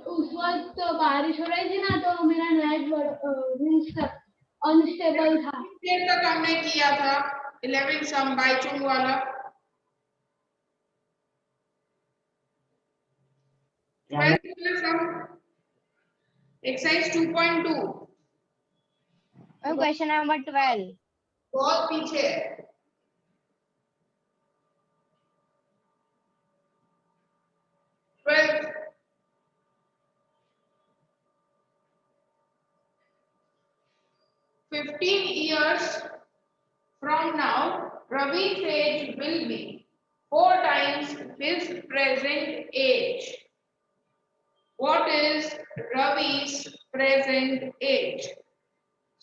उस वक्त तो बारिश हो रही थी ना, तो मेरा नेट अनस्टेबल था। देर तक हमने किया था 11 सम बाईचुंग वाला। एक्सरसाइज 2.2 क्वेश्चन नंबर 12 बहुत पीछे है। "15 years from now, Ravi's age will be 4 times his present age. What is Ravi's present age?"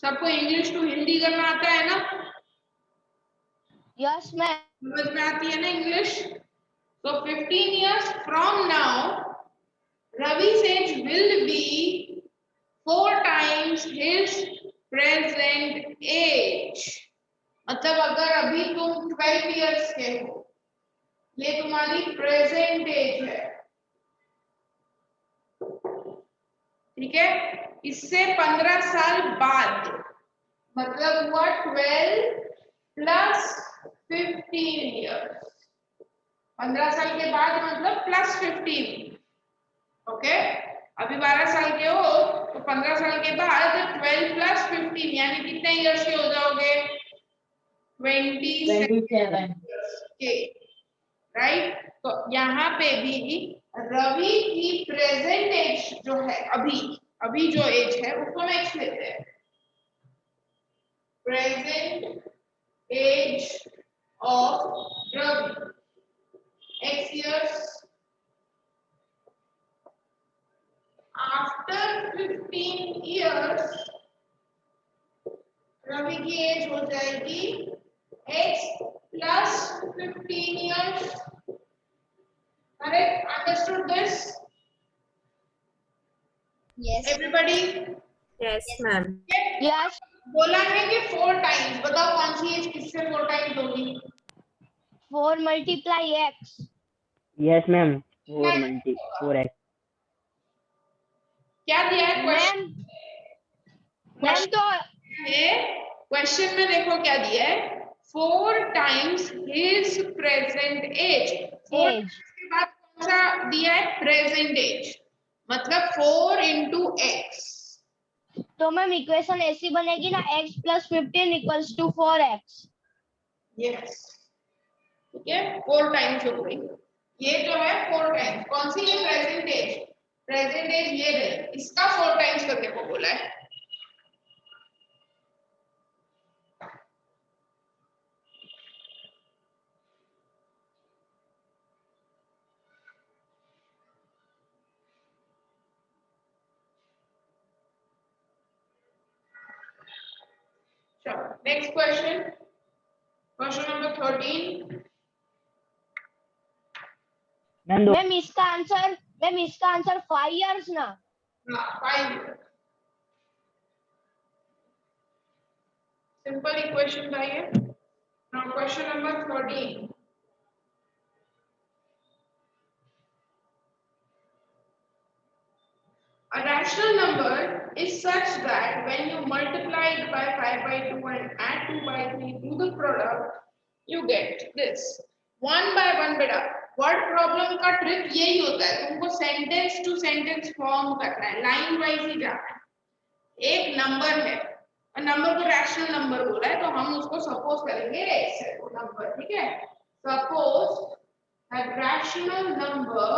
सबको इंग्लिश टू हिंदी करना आता है ना? Yes ma'am. समझ में आती है ना English? So 15 years from now, Ravi's age will be 4 times his present age. मतलब अगर अभी तुम 12 years के हो, ये तुम्हारी प्रेजेंट एज है, ठीक है? इससे 15 साल बाद मतलब हुआ 12 प्लस 15 ईयर्स। 15 साल के बाद मतलब प्लस 15। ओके, अभी 12 साल के हो तो 15 साल के बाद 12 प्लस 15 यानी कितने ईयर्स के हो जाओगे? 27 के, राइट? तो यहाँ पे भी रवि की प्रेजेंट एज जो है, अभी जो एज है उसको हम एक्स लेते हैं। Present age of Ravi x years after 15 years Ravi की एज हो जाएगी x plus 15 years। Correct? Understood this? Yes Everybody? Yes, ma'am. Yes. बोला है कि 4 टाइम्स, बताओ कौन सी एज किससे 4 टाइम्स होगी? 4 multiply x। Yes ma'am, 4x। क्या दिया है क्वेश्चन? मैम तो क्वेश्चन में देखो क्या दिया है, 4 टाइम्स हिज प्रेजेंट एज। 4 के बाद कौन सा दिया है? प्रेजेंट एज, मतलब 4 into x। तो मैम इक्वेशन ऐसी बनेगी ना, x plus 15 equals to 4x। Yes, ठीक है, 4 टाइम्स हो गई। ये जो है 4 टाइम्स, कौन सी? ये प्रेजेंट एज। प्रेजेंट एज ये रही, इसका 4 टाइम्स करने को बोला है। Next question, question number 13। Ma'am इसका आंसर 5 years ना? हाँ, 5। सिंपल इक्वेशन था ये। Now question number 13। A rational number is such that when you multiply it by 5/2 and add 2/3 to the product, you get this 1/1। बेटा, word problem का trick यही होता है, तुमको सेंटेंस टू सेंटेंस फॉर्म करना है, लाइन वाइज ही जाना है। एक नंबर है, नंबर को रैशनल नंबर बोला है, तो हम उसको सपोज करेंगे x है वो नंबर, ठीक है? Suppose a rational number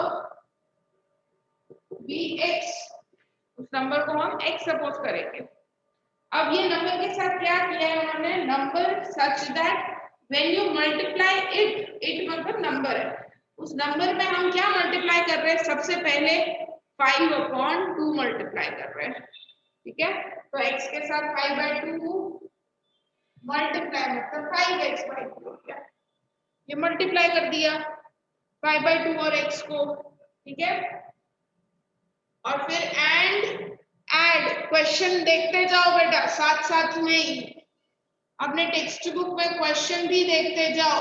be x, उस नंबर को हम x सपोज करेंगे। अब ये नंबर के साथ क्या किया है उन्होंने? Number such that when you multiply it, it मतलब नंबर है, उस नंबर में हम क्या मल्टीप्लाई कर रहे हैं? सबसे पहले 5/2 मल्टीप्लाई कर रहे हैं, ठीक है? तो x के साथ 5/2 मल्टीप्लाई मतलब 5x/2 हो गया। ये मल्टीप्लाई कर दिया 5/2 और x को, ठीक है? और फिर ऐड क्वेश्चन देखते जाओ बेटा, साथ साथ में ही अपने टेक्स्ट बुक में क्वेश्चन भी देखते जाओ,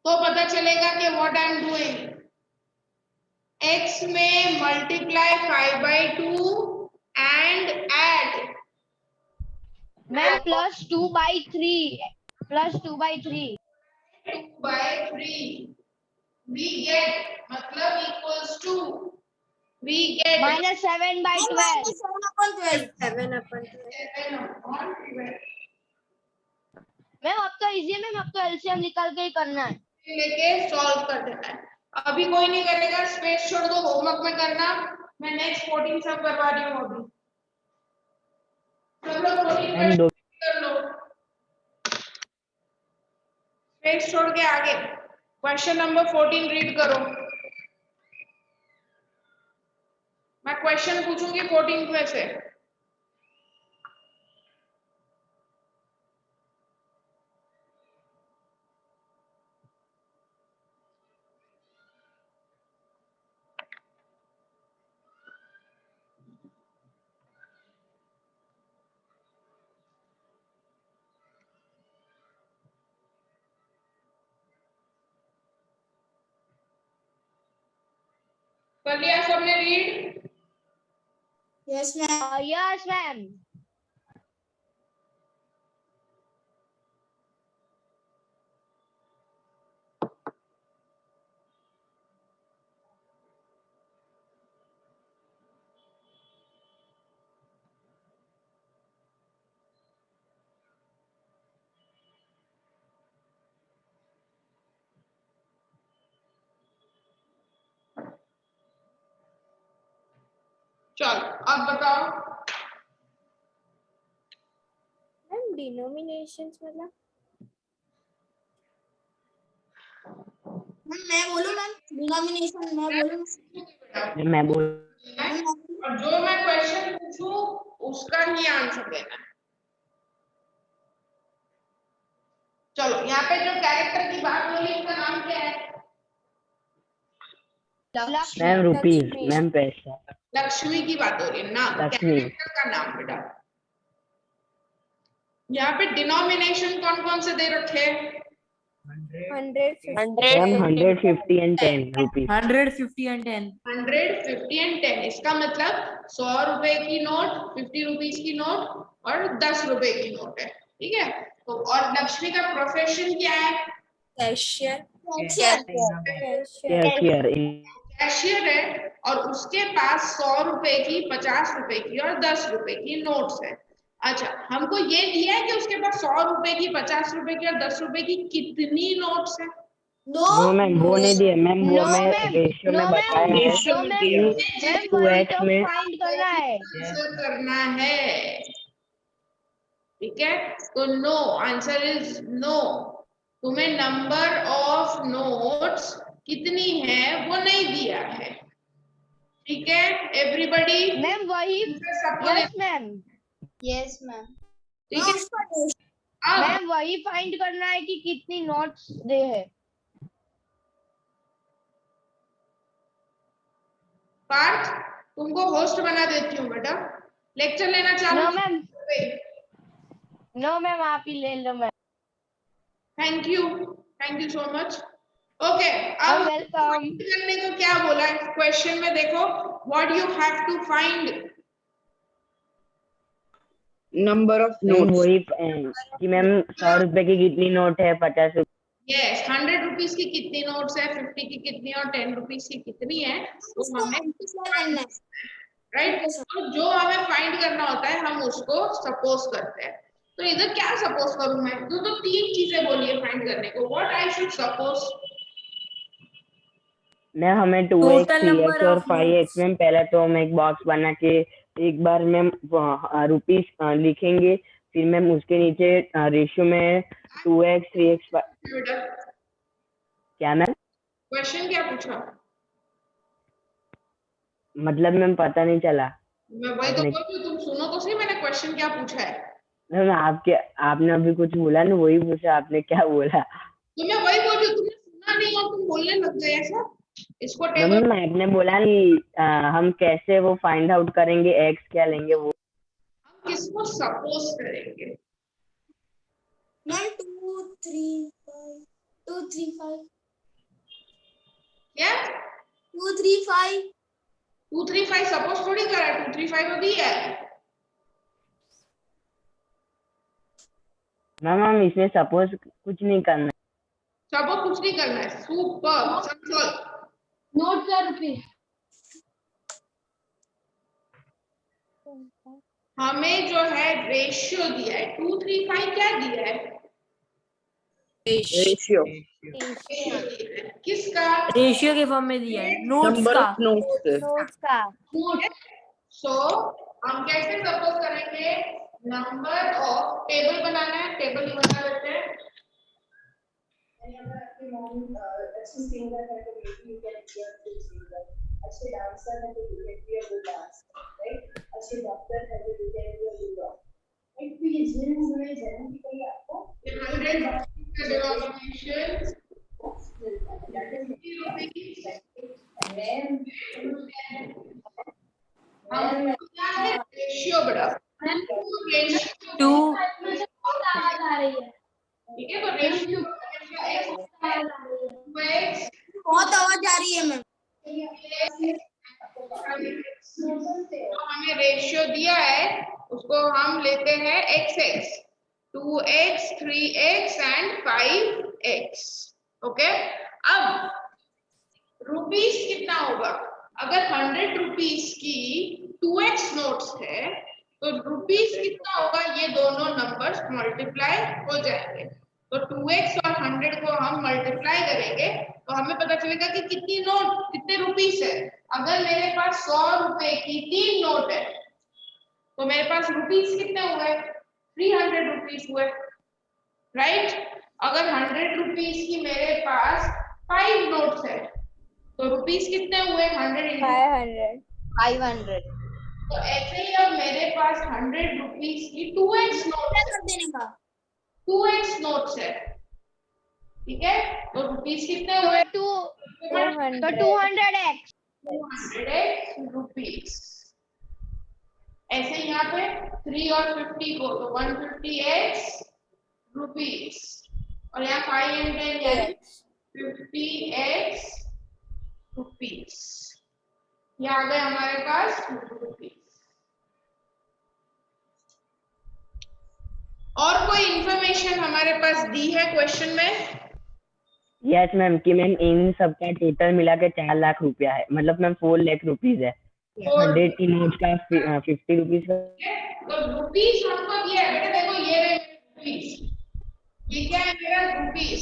तो पता चलेगा कि what I am doing. x में multiply 5/2 and add ma'am +2/3 +2/3 2/3 we get मतलब equals to we get -7/12 7 upon 12. 7/12 ma'am अब तो इजी है मैम, अब तो एलसीएम निकाल के ही करना है। लेके सॉल्व कर देना है। अभी कोई नहीं करेगा, स्पेस छोड़ दो, होमवर्क में करना। मैं नेक्स्ट 14 सब करवा रही हूँ अभी। सब लोग 14 मैम दो कर लो, स्पेस छोड़ के आगे। क्वेश्चन नंबर 14 रीड करो। मैं क्वेश्चन पूछूंगी 14 में से। कर लिया सबने रीड? Yes ma'am. चलो अब बताओ। मैम डिनोमिनेशंस मतलब मैं बोलूं मैम डिनोमिनेशन मैं बोलूं मैं बोल और जो मैं क्वेश्चन पूछूं उसका ही आंसर देना है। चलो यहाँ पे जो कैरेक्टर की बात बोली उसका नाम क्या है? मैम रुपीज, मैम पैसा। लक्ष्मी की बात हो रही है ना, लक्ष्मी। कैरेक्टर का नाम बेटा। यहाँ पे डिनोमिनेशन कौन कौन से दे रखे? 100 ma'am 150 and 10 rupees. 150 and 10. 150 and 10, इसका मतलब 100 रुपए की नोट, 50 रुपीज की नोट और 10 रुपए की नोट है। ठीक है, तो और लक्ष्मी का प्रोफेशन क्या है? Cashier cashier. कैशियर है और उसके पास 100 रुपए की, 50 रुपए की और 10 रुपए की नोट्स है। अच्छा, हमको ये दिया है कि उसके पास 100 रुपए की, 50 रुपए की और 10 रुपए की कितनी नोट्स है? नो मैम वो नहीं दिया मैम, वो नो मैं मैम, रेशियो में नो बताया मैम, है। नो मैम, टू वही एक्स तो में फाइंड करना है। आंसर करना है। ठीक है, तो नो, आंसर इज नो। तुम्हें नंबर ऑफ नोट्स कितनी है वो नहीं दिया है। ठीक है एवरीबॉडी, मैम वही, सबको यस मैम, यस मैम ठीक है। अब मैम वही फाइंड करना है कि कितनी नोट्स दे है। पार्थ, तुमको होस्ट बना देती हूँ बेटा, लेक्चर लेना चालू। नो मैम, नो मैम आप ही ले लो ma'am. Thank you so much. Okay, अब वेलकम। करने को क्या बोला है क्वेश्चन में? देखो, what you have to find Number of ma'am notes. वही कि मैम 100 रुपए की कितनी नोट है, 50 रुपए। यस, 100 रुपीज की कितनी नोट्स है, 50 की कितनी और 10 रुपीज की कितनी है, वो हमें राइट। तो जो हमें फाइंड करना होता है हम उसको सपोज करते हैं। तो इधर क्या सपोज करूं मैं? तो 3 चीजें बोलिए फाइंड करने को। What I should suppose? Ma'am हमें 2x, Total 3x number और of 5x मैम पहले तो हम एक बॉक्स बना के एक बार मैम रुपीस लिखेंगे, फिर मैम उसके नीचे रेशियो में 2x, 3x, बेटा क्या मैम? क्वेश्चन क्या पूछा? मतलब मैम पता नहीं चला। मैं वही तो बोल रही हूँ, तुम सुनो तो सही, मैंने क्वेश्चन क्या पूछा है। मैम आपने अभी कुछ बोला ना, वही पूछा आपने क्या बोला। तो मैं वही बोल रही हूँ, तुमने सुना नहीं और तुम बोलने लग गए ऐसा। इसको मैम टेबल आपने बोला नहीं हम कैसे वो फाइंड आउट करेंगे, एक्स क्या लेंगे वो। हम किसको सपोज करेंगे? मैम 2 3 5 2 3 5 क्या 235. 235 सपोज थोड़ी करा है, 235 तो दिया है। मैम हम इसमें सपोज कुछ नहीं करना है। सपोज कुछ नहीं करना है। Super solve. नोट का रुपीस। हमें जो है रेशियो दिया है 235, क्या दिया है? रेशियो रेशियो दिया है किसका? रेशियो के फॉर्म में दिया है, नोट्स नंबर का। ऑफ नोट्स नोट्स का। नोट सो हम कैसे सपोज करेंगे? नंबर ऑफ, टेबल बनाना है, टेबल ही बना लेते हैं। अच्छे डांसर है तो you can be a good dancer, right? अच्छे डॉक्टर है तो you can be a good doctor, right? तो ये जिन में जेनेटिकली आपको 100 का डिनोमिनेशन रेशियो बड़ा रेशियो टू आवाज आ रही है। ठीक है, तो रेशियो बहुत आवाज आ रही है मैम। हमें रेशियो दिया है, उसको हम लेते हैं xx, 2x 3x and 5x। Okay, अब रुपीस कितना होगा? अगर 100 रुपीस की 2x नोट्स है तो रुपीस कितना होगा? ये दोनों नंबर्स मल्टीप्लाई हो जाएंगे। तो 2x और 100 को हम मल्टीप्लाई करेंगे तो हमें पता चलेगा कि कितनी नोट, कितने रुपीस है। अगर मेरे पास 100 रुपए की 3 नोट है तो मेरे पास रुपीस कितने हुए? 300 रुपीस हुए, राइट? अगर 100 रुपीस की मेरे पास 5 नोट्स है तो रुपीस कितने हुए? 100 500। तो ऐसे ही अब मेरे पास 100 रुपीस की 2x नोट्स कर देने का 2x नोट्स है, ठीक है? तो रुपीस कितने हुए? तो 200x 200x रुपीस। ऐसे यहाँ पे 3 और 50 को तो 150x रुपीस, और यहाँ 5 एंड 10 यानी 50x रुपीस। ये आ गए हमारे पास रुपीस। और कोई इंफॉर्मेशन हमारे पास दी है क्वेश्चन में? यस मैम कि मैम इन सबका टोटल मिला के 4 लाख रुपया है, मतलब मैम 4 लाख रुपीज है। 100 की नोट का 50 रुपीज का। तो रुपीस हमको दिया है बेटा, देखो ये रहे रुपीस, ये क्या है मेरा रुपीस।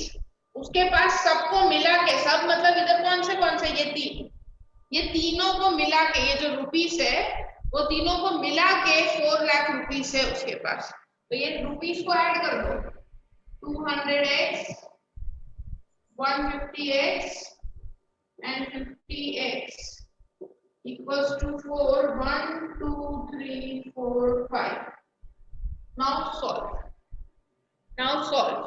उसके पास सबको मिला के, सब मतलब इधर कौन से ये तीनों को मिला के, ये जो रुपीस है वो तीनों को मिला के 4 लाख रुपीस है उसके पास। तो ये रुपीस को ऐड कर दो, 200x 150x and 50x equals to 4, 1 2 3 4 5. Now solve.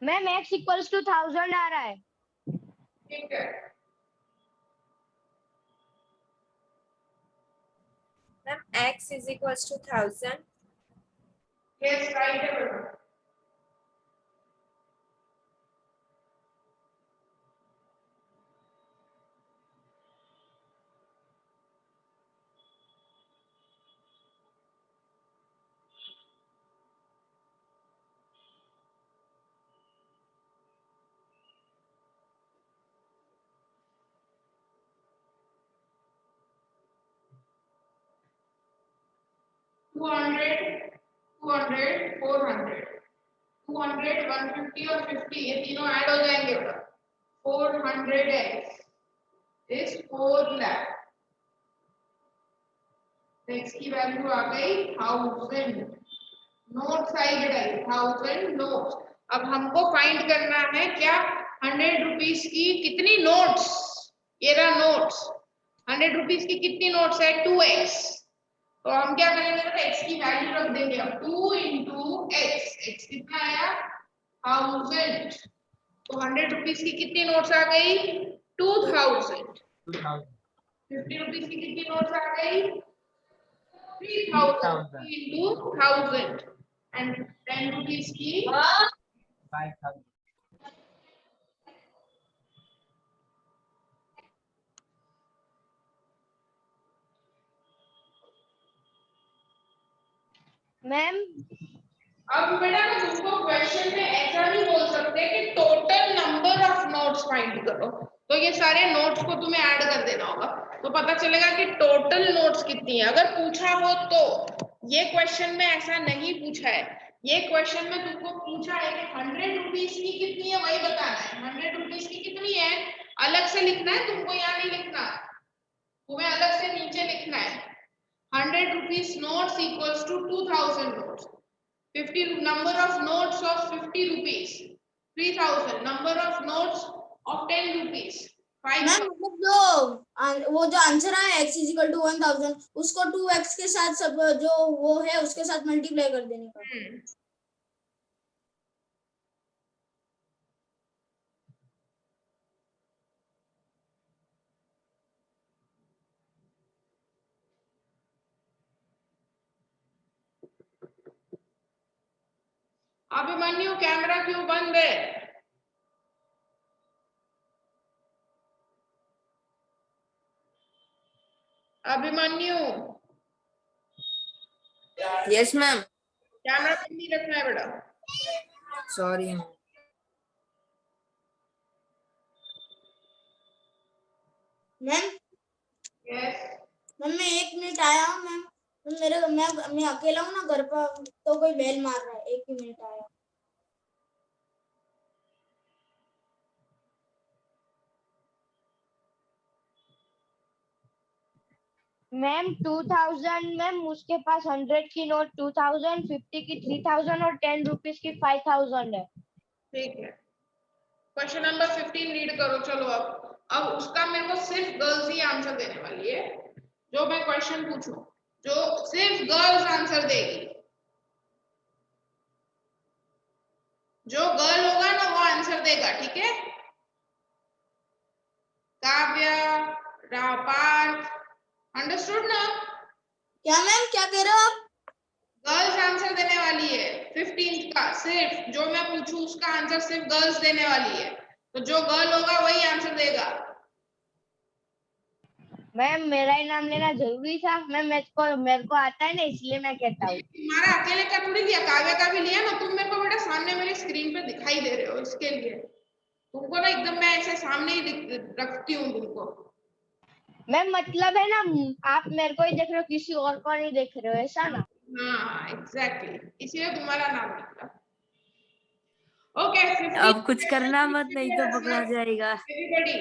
Ma'am x equals to 1000 आ रहा है। ठीक है, ma'am x is equals to 1000. yes right है बेटा। टू हंड्रेड 400 200 150 और 50 ये तीनों ऐड हो जाएंगे बेटा। 400x is 4 lakh. x की वैल्यू आ गई 1000। नोट्स आई बेटा 1000 नोट्स। अब हमको फाइंड करना है क्या? 100 रुपीस की कितनी नोट्स? ये रहा नोट्स। 100 रुपीज की कितनी नोट्स है? 2x। तो हम क्या करेंगे बेटा, x की वैल्यू रख देंगे अब 2 into x। x कितना आया? 1000। तो 100 रुपीज की कितनी नोट्स आ गई? 2000। 50 रुपीज की कितनी नोट्स आ गई? 3000 into 1000। एंड 10 रुपीज की 5,000. मैम अब बेटा मैं तुमको क्वेश्चन में ऐसा नहीं बोल सकते कि total number of notes find करो, तो ये सारे नोट्स को तुम्हें ऐड कर देना होगा, तो पता चलेगा कि टोटल नोट्स कितनी है। अगर पूछा हो तो, ये क्वेश्चन में ऐसा नहीं पूछा है। ये क्वेश्चन में तुमको पूछा है कि 100 रुपीज की कितनी है, वही बताना है। 100 रुपीज की कितनी है अलग से लिखना है, तुमको यहाँ नहीं लिखना, तुम्हें अलग से नीचे लिखना है। 100 rupees notes equals to 2000 notes. 50 number of notes of 50 rupees 3000, number of notes of 10 rupees 5,000. Ma'am मतलब वो जो आंसर है x इजिकल टू 1000 उसको 2x के साथ सब जो वो है उसके साथ मल्टीप्लाई कर देने का। अभिमन्यु कैमरा क्यों बंद है? अभिमन्यु यस मैम, कैमरा बंद नहीं रखना है बेटा। सॉरी। मैम यस मैम मैं 1 मिनट आया हूँ मैम। मैं अकेला हूँ ना घर पर, तो कोई बेल मार रहा है। 1 ही मिनट आया। मैम 2000 मैम उसके पास 100 की नोट 2000, 50 की 3000 और 10 रुपीस की 5000 है। ठीक है, क्वेश्चन नंबर 15 रीड करो। चलो अब उसका मेरे को सिर्फ गर्ल्स ही आंसर देने वाली है। जो मैं क्वेश्चन पूछूं, जो सिर्फ गर्ल्स आंसर देगी, जो गर्ल होगा ना वो आंसर देगा, ठीक है? काव्या, रापार्थ, अंडरस्टूड ना? क्या मैम, क्या कह रहे हो आप? गर्ल्स आंसर देने वाली है 15th का। सिर्फ जो मैं पूछूं उसका आंसर सिर्फ गर्ल्स देने वाली है, तो जो गर्ल होगा वही आंसर देगा। मैम मेरा ही नाम लेना जरूरी था मैम, मेरे को आता है ना इसलिए मैं कहता हूँ। तुम्हारा अकेले का थोड़ी लिया, काव्या का भी लिया ना। तुम मेरे को बेटा सामने मेरे स्क्रीन पे दिखाई दे रहे हो, इसके लिए तुमको ना एकदम मैं ऐसे सामने ही रखती हूँ तुमको। मैम मतलब है ना, आप मेरे को ही देख रहे हो, किसी और को नहीं देख रहे हो, ऐसा ना? हाँ एग्जैक्टली, इसलिए तुम्हारा नाम निकला। ओके, अब कुछ करना मत, नहीं तो पकड़ा जाएगा। एवरीबॉडी,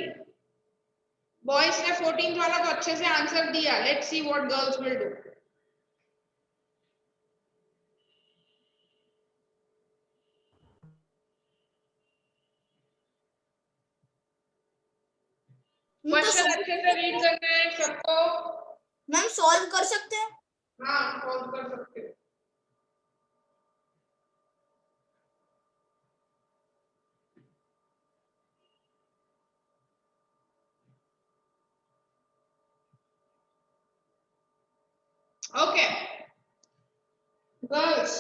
बॉयज ने 14th वाला तो अच्छे से आंसर दिया। Let's see what girls will do. Question अच्छे से रीड करना है सबको। मैम सॉल्व कर सकते हैं? हाँ सॉल्व कर सकते हो। ओके गर्ल्स,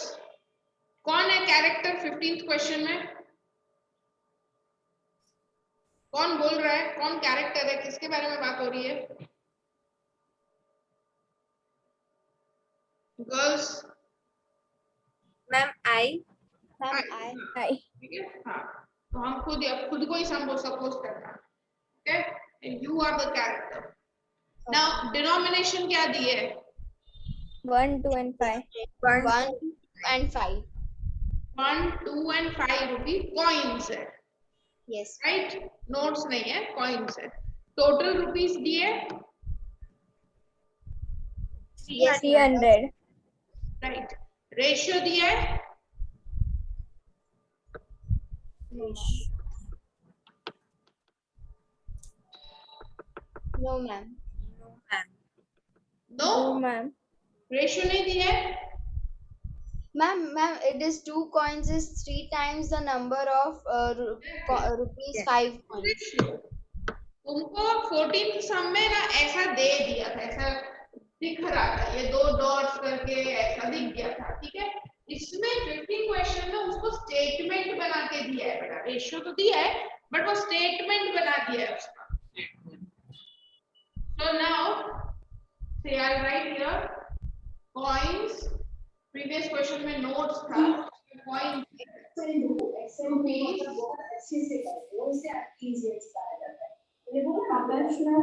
कौन है कैरेक्टर 15th क्वेश्चन में? कौन बोल रहा है? कौन कैरेक्टर है? किसके बारे में बात हो रही है? गर्ल्स मैम आई। आई ठीक है, हाँ। तो हम खुद को ही सपोज करना, okay? You are the character. Now denomination क्या दी है? 1, 2 and 5 1 and 5 1, 2 and 5 rupee coins है, यस राइट? नोट्स नहीं है, कॉइन्स है। टोटल रुपीस दिए 300 राइट। रेशियो दिया है नो मैम दो मैम रेशियो नहीं दी है। Ma'am, it is 2 coins is 3 times the number of rupees 5 coins. तुमको 14th सम में ना ऐसा दे दिया था, ऐसा दिख रहा था, ये 2 डॉट्स करके ऐसा दिख गया था, ठीक है। इसमें 15 क्वेश्चन में उसको स्टेटमेंट बना के दिया है बेटा, रेशियो तो दिया है बट वो स्टेटमेंट बना दिया है उसका। So now say I write here coins, previous question में notes था coin एक्सेल मतलब बहुत अच्छे से करते हो, इससे इजी एक्सप्लेन करता है। ये वो प्रोफेशनल,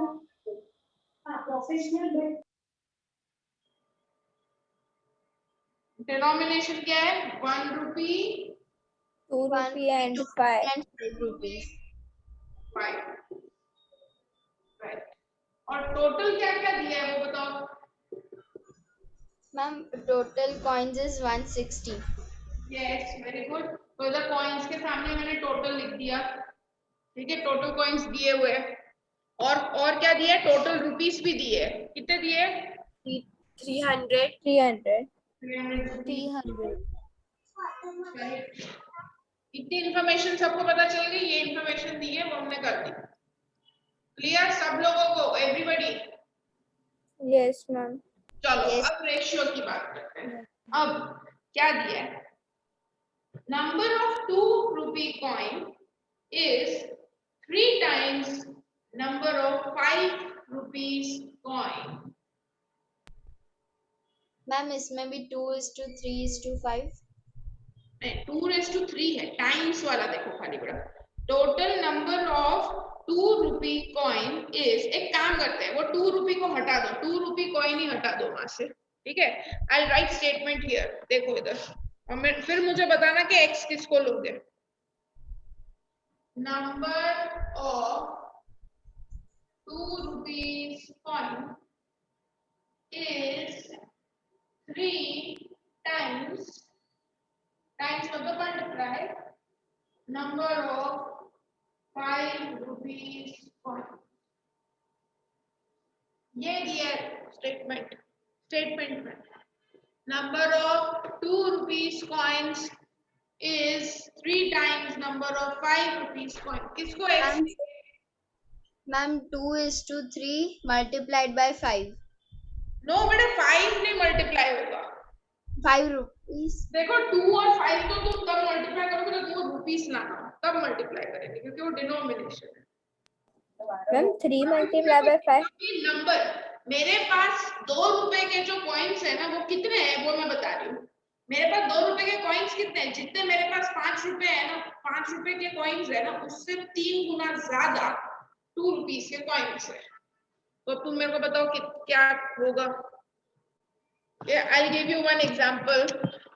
हाँ प्रोफेशनल बट डिनोमिनेशन क्या है 1 रुपी 2 rupee and 5 rupees. 5, राइट। और टोटल क्या क्या दिया है वो बताओ। Ma'am, total coins is 160. Yes very good. तो इधर कॉइन्स के सामने मैंने टोटल लिख दिया, ठीक है। टोटल कॉइन्स दिए हुए हैं और क्या दिया है, टोटल रुपीस भी दिए हैं। कितने दिए 300. इतनी इंफॉर्मेशन सबको पता चल गई, ये इंफॉर्मेशन दी है वो हमने कर दी। क्लियर सब लोगों को, एवरीबॉडी। Yes, ma'am. चलो Yes. अब रेशियो की बात करते हैं। अब क्या दिया है, number of 2 rupee coin is 3 times number of 5 rupees coin. Ma'am, इसमें भी 2:3:5. नहीं 2:3 है, टाइम्स वाला देखो खाली बड़ा। Total number of 2 rupee coin is, एक काम करते हैं वो 2 रुपी को हटा दो, 2 रुपी कॉइन ही हटा दो वहां से, ठीक है। आई राइट स्टेटमेंट हियर, देखो इधर, और फिर मुझे बताना कि x किसको लोगे। Number of 2 rupees coin is 3 times मतलब multiply number of 5 rupees coin। ये दिया स्टेटमेंट में number of 2 rupees coins is 3 times number of 5 rupees coin। किसको x? Ma'am, 2:3 multiplied by 5. No बेटा 5 नहीं मल्टीप्लाई होगा, 5 rupees. देखो 2 और 5 तो तुम तब मल्टीप्लाई करोगे जब वो रुपीस लाना हो, तब मल्टीप्लाई करेंगे क्योंकि वो डिनोमिनेशन है। Ma'am, 3 multiplied by 5. नंबर मेरे पास 2 रुपए के जो कॉइन्स है ना वो कितने हैं वो मैं बता रही हूँ। मेरे पास 2 रुपए के कॉइन्स कितने हैं, जितने मेरे पास 5 रुपए है ना, 5 रुपए के कॉइन्स है ना उससे 3 गुना ज्यादा 2 रुपीस के कॉइन्स है। तो तुम मेरे को बताओ कि क्या होगा। I'll give you one example.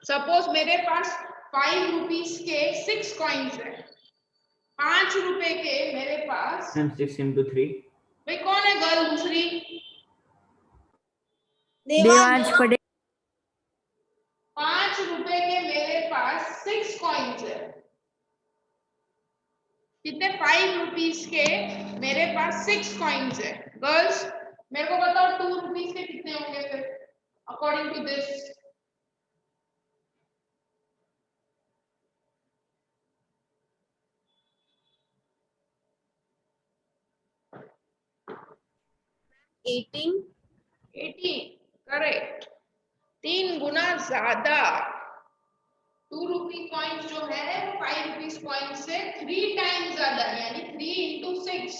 Suppose मेरे पास 5 रुपीस के 6 कॉइन्स है, 5 रुपए के मेरे पास 6 into 3। भाई कौन है गर्ल दूसरी? देवांश पटेल। 5 रुपए के मेरे पास 6 कॉइन्स है, कितने 5 रुपीस के मेरे पास 6 कॉइन्स है। गर्ल्स मेरे को बताओ 2 रुपीस के कितने होंगे फिर according to this. Eighteen correct, 3 गुना ज्यादा। 2 रुपी कॉइन जो है वो 5 रुपीस कॉइन से 3 टाइम्स ज्यादा, यानी 3 into 6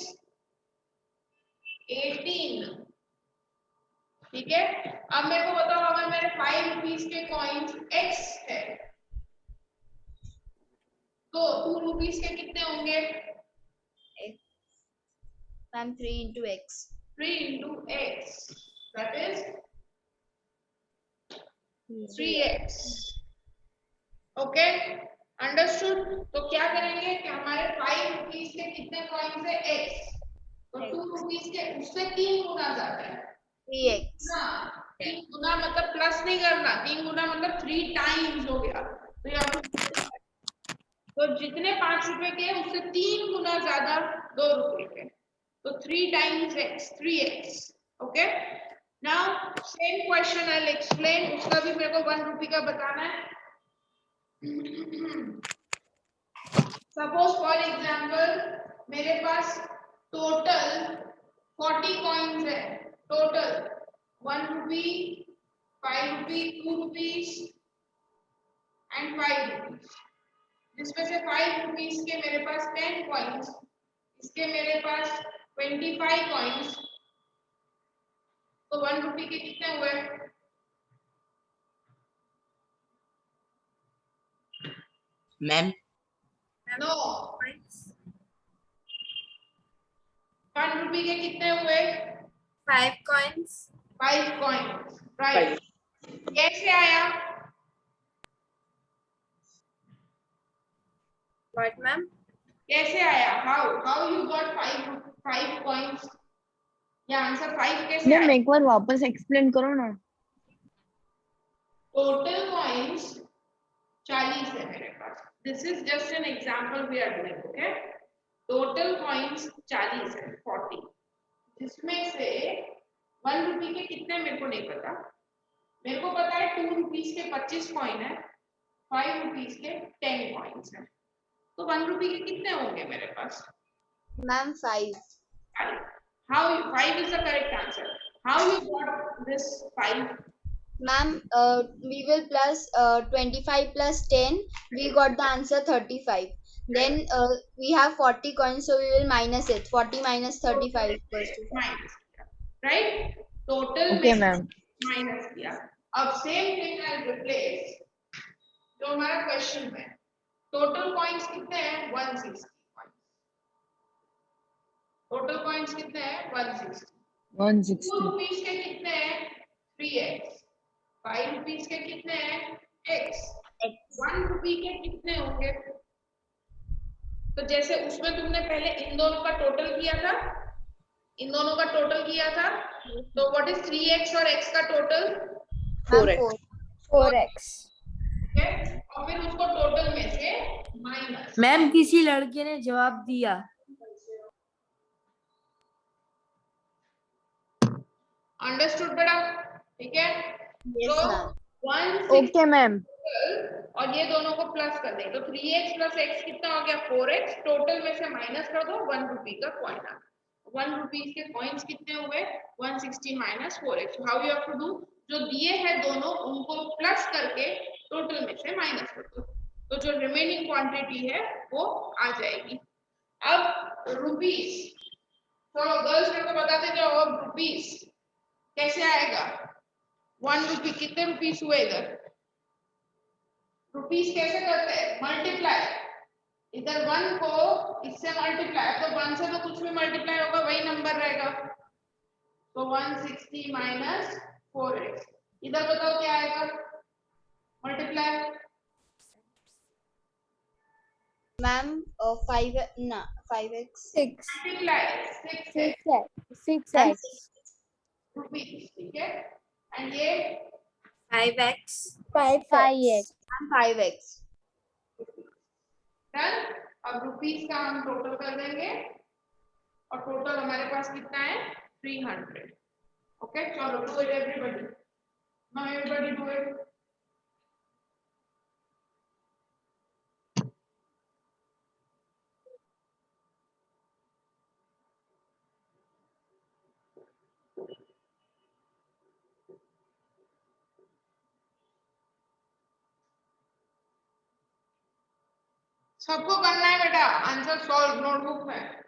18। ठीक है, अब मेरे को बताओ अगर मेरे 5 रुपीस के कॉइन्स x है तो 2 रुपीस के कितने होंगे? Ma'am, 3 into x. 3 into x, that is 3x। Okay understood. तो क्या करेंगे कि हमारे 5 रुपीस के कितने कॉइन्स है x, तो 2 रुपीस के उससे 3 गुना ज्यादा है 3x. हाँ, 3 गुना मतलब प्लस नहीं करना, 3 गुना मतलब 3 टाइम्स हो गया। तो यहाँ तो जितने 5 रुपए के उससे 3 गुना ज्यादा 2 रुपए के, तो 3 times x 3x। Okay same question I explain, उसका भी मेरे को 1 रुपी का बताना है। सपोज फॉर एग्जांपल मेरे पास टोटल 40 कॉइन्स है, total 1 rupee, 5 rupee, 2 rupees and 5 rupees, जिसमें से 5 रुपीस के मेरे पास 10 कॉइन्स, इसके मेरे पास 25 कॉइन्स, तो 1 रुपी के कितने हुए? मैम नो, 1 रुपी के कितने हुए? 5 coins. 5 coins, right. कैसे आया? What, ma'am? कैसे आया? How you got 5 coins? या आंसर 5 कैसे मैम आया? एक बार वापस एक्सप्लेन करो ना। टोटल कॉइन्स 40 है मेरे पास। This is just an example we are doing, okay. Total coins 40 है, 40, जिसमें से 1 रुपी के कितने मेरे को नहीं पता। मेरे को पता है 2 रुपीस के 25 कॉइन है, 5 रुपीस के 10 कॉइन्स है, तो 1 रुपी के कितने होंगे मेरे पास? Ma'am, 5. 5. How 5 is the correct answer. How you got this 5? Ma'am, we will plus 25 plus 10. We got the answer 35. Then we have 40 coins, so we will minus it. 40 minus 35 equals to 5. Minus, right? Total okay में ma'am. Minus किया। अब same thing I replace जो हमारा question में total coins कितने हैं? 160 coins. Total coins कितने हैं? 160। 160। 2 रुपीस के कितने हैं? 3x। 5 रुपीस के कितने हैं? x। 1 रुपी के कितने होंगे? तो जैसे उसमें तुमने पहले इन दोनों का टोटल किया था, इन दोनों का टोटल किया था, तो व्हाट इज 3x और x का टोटल? 4x. 4x। ठीक है, और फिर उसको टोटल में से माइनस। मैम किसी लड़के ने जवाब दिया। अंडरस्टूड बेटा? ठीक है, Yes, तो ma'am. 160 okay ma'am. और ये दोनों को प्लस कर दें तो 3x प्लस x कितना हो गया? 4x। टोटल में से माइनस कर दो, 1 रुपी का कॉइन आ गया। 1 रुपीस के कॉइन्स कितने हुए? 160 minus 4x। How you have to do? जो दिए हैं दोनों उनको प्लस करके टोटल में से माइनस कर दो, तो जो रिमेनिंग क्वांटिटी है वो आ जाएगी। अब रुपीस, चलो गर्ल्स मेरे को बताते जाओ, अब रुपीस कैसे आएगा? 1 रुपी कितने रुपीस हुए? इधर रुपीस कैसे करते हैं? मल्टीप्लाई। इधर 1 को इससे मल्टीप्लाई, तो 1 से तो कुछ भी मल्टीप्लाई होगा वही नंबर रहेगा, तो 160 माइनस 4x। इधर बताओ क्या आएगा? Multiply. Ma'am, 5x. 6 multiply 6x rupees, ठीक है। एंड ये 5x. 5x। 5x. डन। अब रुपीस का हम टोटल कर देंगे और टोटल हमारे पास कितना है? 300। ओके, चलो do it everybody. Now everybody do it. सबको करना है बेटा, आंसर सॉल्व नोटबुक में।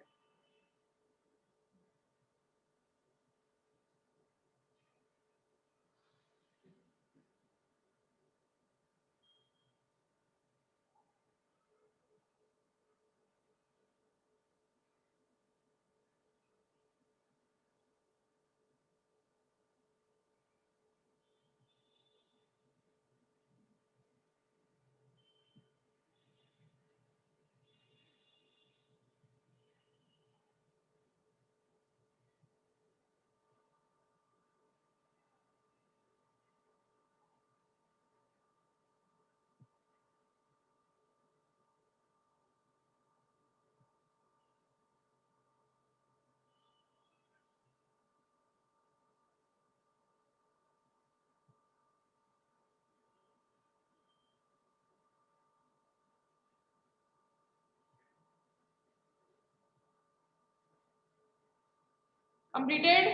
Completed?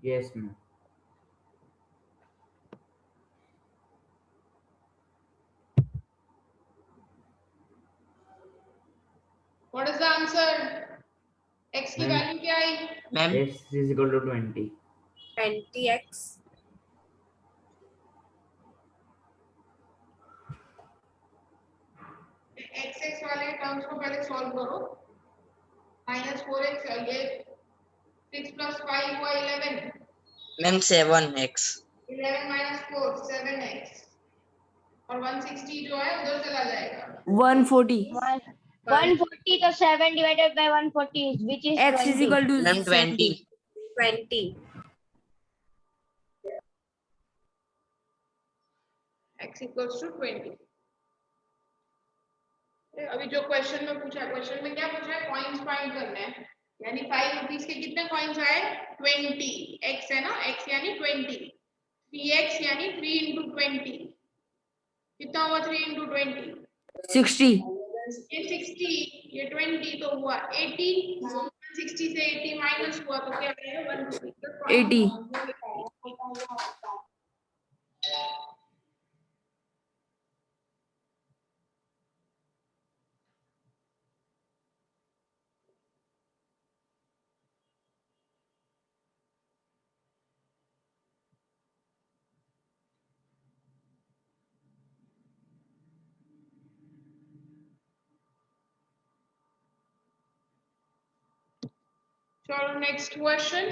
Yes, ma'am. What is the answer? X की Ma'am. वैल्यू क्या आई? Ma'am. X is equal to 20. 20x. x वाले टर्म्स को पहले सॉल्व करो। -4x ये 6 + 5 हुआ 11। Ma'am, 7x. 11 - 4 7x और 160 जो है उधर चला जाएगा। 140. 140 तो 7 divided by 140 which is X is 20. equal to Ma'am, 20. 20. x = 20। अभी जो क्वेश्चन में पूछा है, क्वेश्चन में क्या पूछा है? कॉइन्स फाइंड करना है, यानी 5 रुपीस के कितने कॉइन्स आए? 20। x है ना, x यानी 20, 3x यानी 3 × 20 कितना हुआ? 3 × 20 60. ये 60, ये 20 तो हुआ 80। 60 से 80 माइनस हुआ तो क्या आएगा? 1 रुपी। 80. चलो नेक्स्ट क्वेश्चन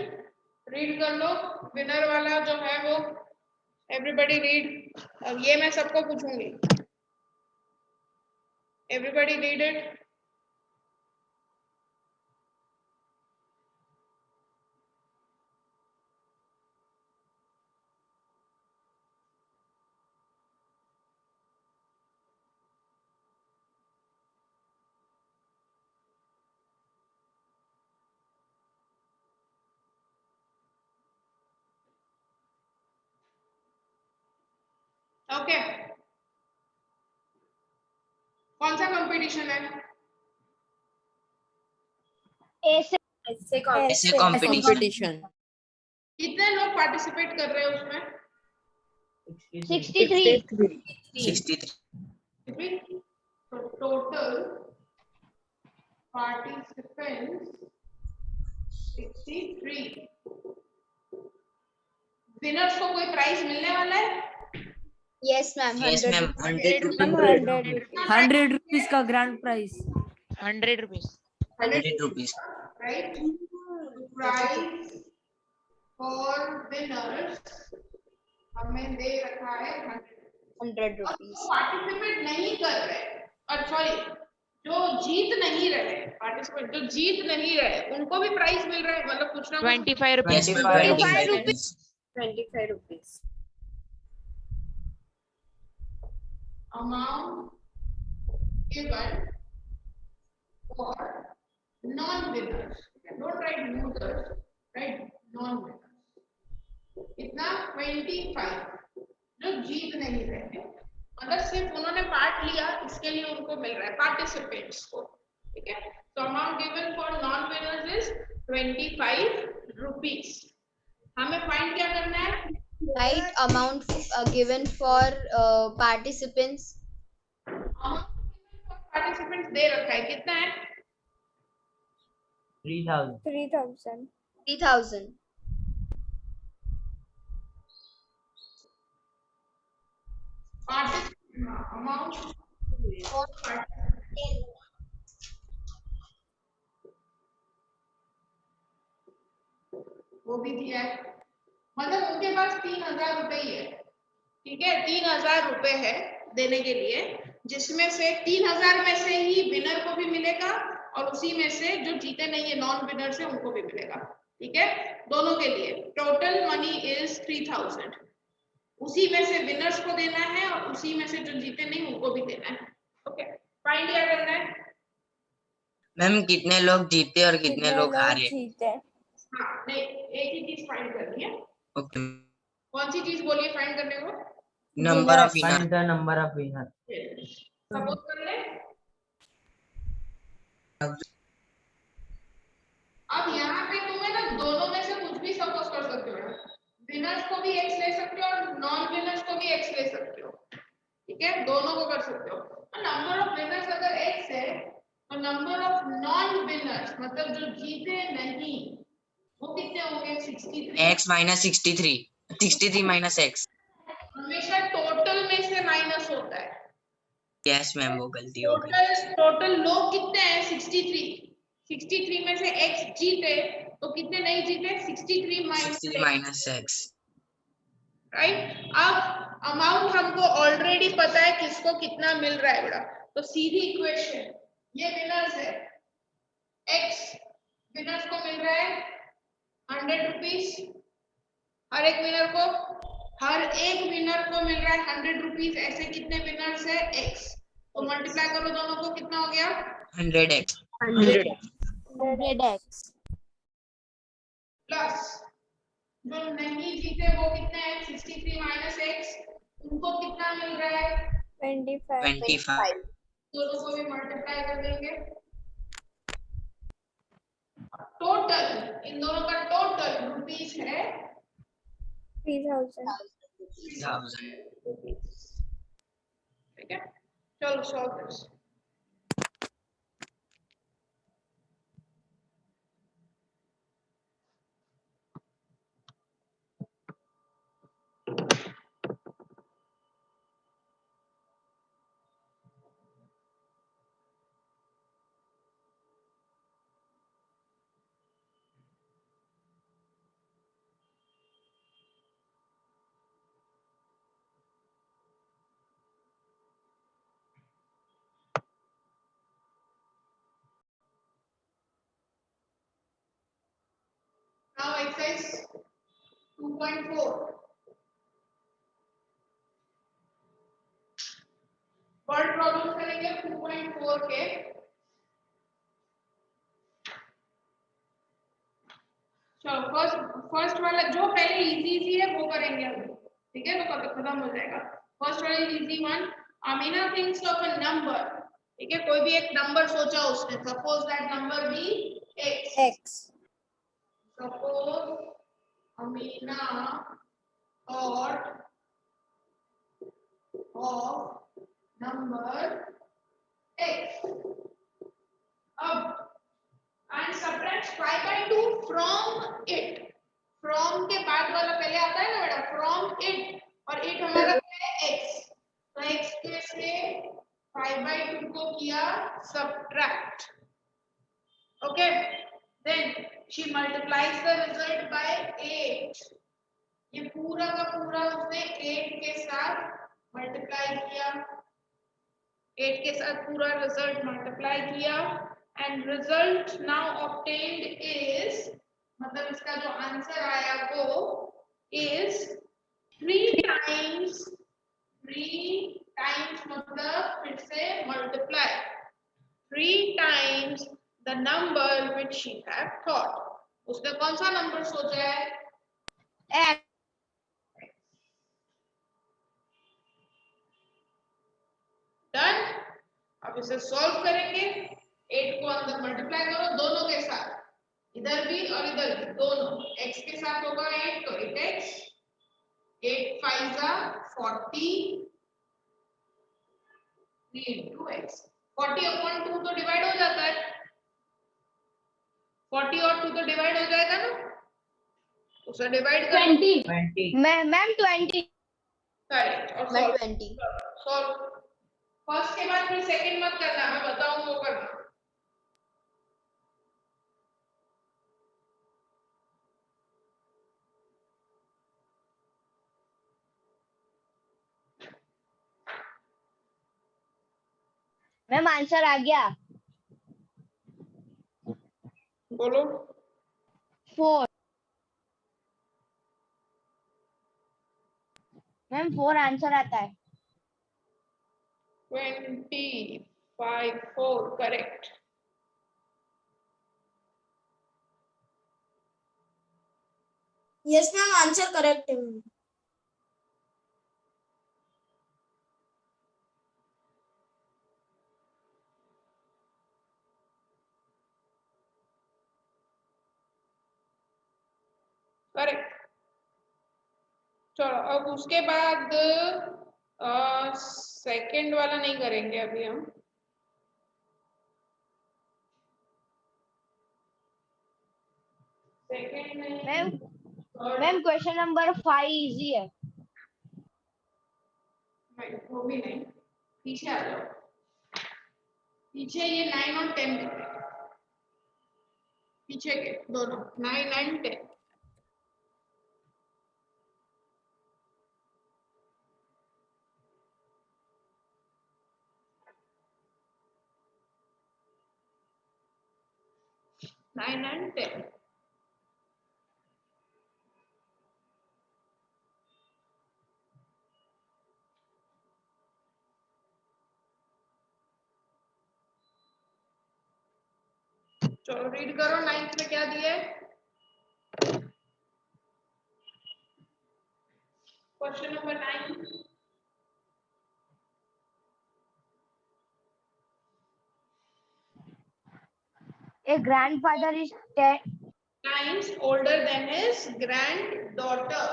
रीड कर लो। विनर वाला जो है वो एवरीबॉडी रीड, और ये मैं सबको पूछूंगी। Everybody read it. ओके, कौन सा कंपटीशन है? ऐसे ऐसे competition. कितने लोग पार्टिसिपेट कर रहे हैं उसमें? 63. 63. तो टोटल पार्टिसिपेंट्स 63। विनर्स को कोई प्राइज मिलने वाला है? Yes, ma'am. Yes, 100 ma'am. rupees. 100 rupees का grand prize. 100 rupees. 100 rupees. Right? Prize for winners हमें दे रखा है 100 rupees. पार्टिसिपेट नहीं कर रहे, और सॉरी जो जीत नहीं रहे, पार्टिसिपेट जो जीत नहीं रहे उनको भी प्राइस मिल रहा है, मतलब कुछ ना कुछ। 25 rupees. 25 rupees. 25 rupees. amount given for non-winners. Don't write losers, write non-winners. इतना 25 जो जीत नहीं रहे, मतलब सिर्फ उन्होंने पार्ट लिया, इसके लिए उनको मिल रहा है पार्टिसिपेंट्स को। ठीक है, तो amount given for non winners is 25 rupees. हमें फाइंड क्या करना है? Right amount given for participants. Participants दे रखा है, कितना है? 3000. 3000. अमाउंट वो भी दिया है, मतलब उनके पास 3000 रुपए ही है। ठीक है, 3000 रुपए है देने के लिए, जिसमें से 3000 में से ही विनर को भी मिलेगा और उसी में से जो जीते नहीं है नॉन विनर है उनको भी मिलेगा। ठीक है, दोनों के लिए टोटल मनी इज 3000। उसी में से विनर्स को देना है और उसी में से जो जीते नहीं उनको भी देना है। ओके, फाइंड क्या करना है? मैम कितने लोग जीते और कितने लोग हारे? हाँ, नहीं, एक ही चीज फाइंड करनी है। ओके. कौन सी चीज बोलिए फाइंड करने को? Number of winner. Find the number of winner. Suppose कर ले, अब विनर्स को भी एक्स ले सकते हो और नॉन विनर्स को भी एक्स ले सकते हो, ठीक है, दोनों को कर सकते हो। नंबर ऑफ विनर्स अगर एक्स है तो नंबर ऑफ नॉन विनर्स मतलब जो जीते नहीं वो कितने होंगे? 63। x minus 63 minus x। हमेशा टोटल में से माइनस होता है। यस मैम, वो गलती हो गई। टोटल लोग कितने हैं? 63 में से x जीते तो कितने नहीं जीते? 63 माइनस x। राइट। अब अमाउंट हमको ऑलरेडी पता है किसको कितना मिल रहा है बेटा, तो सीधी इक्वेशन, ये विनर्स है, x विनर्स को मिल रहा है 100 रुपीज, हर एक विनर को मिल रहा है 100 रुपीज। ऐसे कितने विनर्स है? x, तो मल्टीप्लाई करो दोनों को, कितना हो गया? 100x। 100x प्लस जो नहीं जीते वो कितने हैं? 63 माइनस x, उनको कितना मिल रहा है? 25। दोनों को भी मल्टीप्लाई कर देंगे। टोटल इन दोनों का टोटल रुपीस है 3000 ठीक है। चलो solve this. Now exercise 2.4. Word problem करेंगे 2.4 के। चलो फर्स्ट वाला जो पहले इजी है वो करेंगे अभी, ठीक है, तो कब खत्म हो जाएगा। फर्स्ट वाला easy one, Amina thinks of a number, ठीक है, कोई भी एक नंबर सोचा उसने, suppose that number be x। Suppose Amina thought of number x। अब and subtract 5/2 from it। from के बाद वाला पहले आता है ना बेटा, from it, और it हमारा क्या है? x। तो x के से 5/2 को किया subtract, okay, then she multiplies the result by 8। ये पूरा का पूरा उसने 8 के साथ मल्टीप्लाई किया, 8 के साथ पूरा रिजल्ट मल्टीप्लाई किया, and result now obtained is, मतलब इसका जो आंसर आया वो इज 3 टाइम्स मतलब फिर से multiply 3 times the number which she had thought. उसने कौन सा नंबर सोचा है? x। डन। अब इसे सॉल्व करेंगे, 8 को अंदर मल्टीप्लाई करो दोनों के साथ, इधर भी और इधर भी, दोनों x के साथ होगा 8 तो 8x, 8 5 40, 3 into x। 40 upon 2 तो डिवाइड हो जाता है, 40 और 2 तो डिवाइड हो जाएगा ना, उसे डिवाइड करो 20। मैम 20। करेक्ट। और मैं सॉल्व 20। सॉल्व फर्स्ट के बाद फिर सेकंड मत करना, मैं बताऊं वो करना। मैम आंसर आ गया, बोलो। 4। मैम 4 आंसर आता है। 25 4 correct. Yes ma'am answer correct है मैम। करेक्ट। चलो अब उसके बाद सेकंड वाला नहीं करेंगे अभी हम। सेकंड नहीं, मैम क्वेश्चन नंबर 5 इजी है। वो भी नहीं, पीछे आ जाओ। पीछे ये 9 और 10 दिख रहे हैं। पीछे के दोनों 9 एंड 10। Nine and 10। चलो रीड करो, 9th में क्या दिया है। Question number 9। A grandfather is 10 times older than his granddaughter.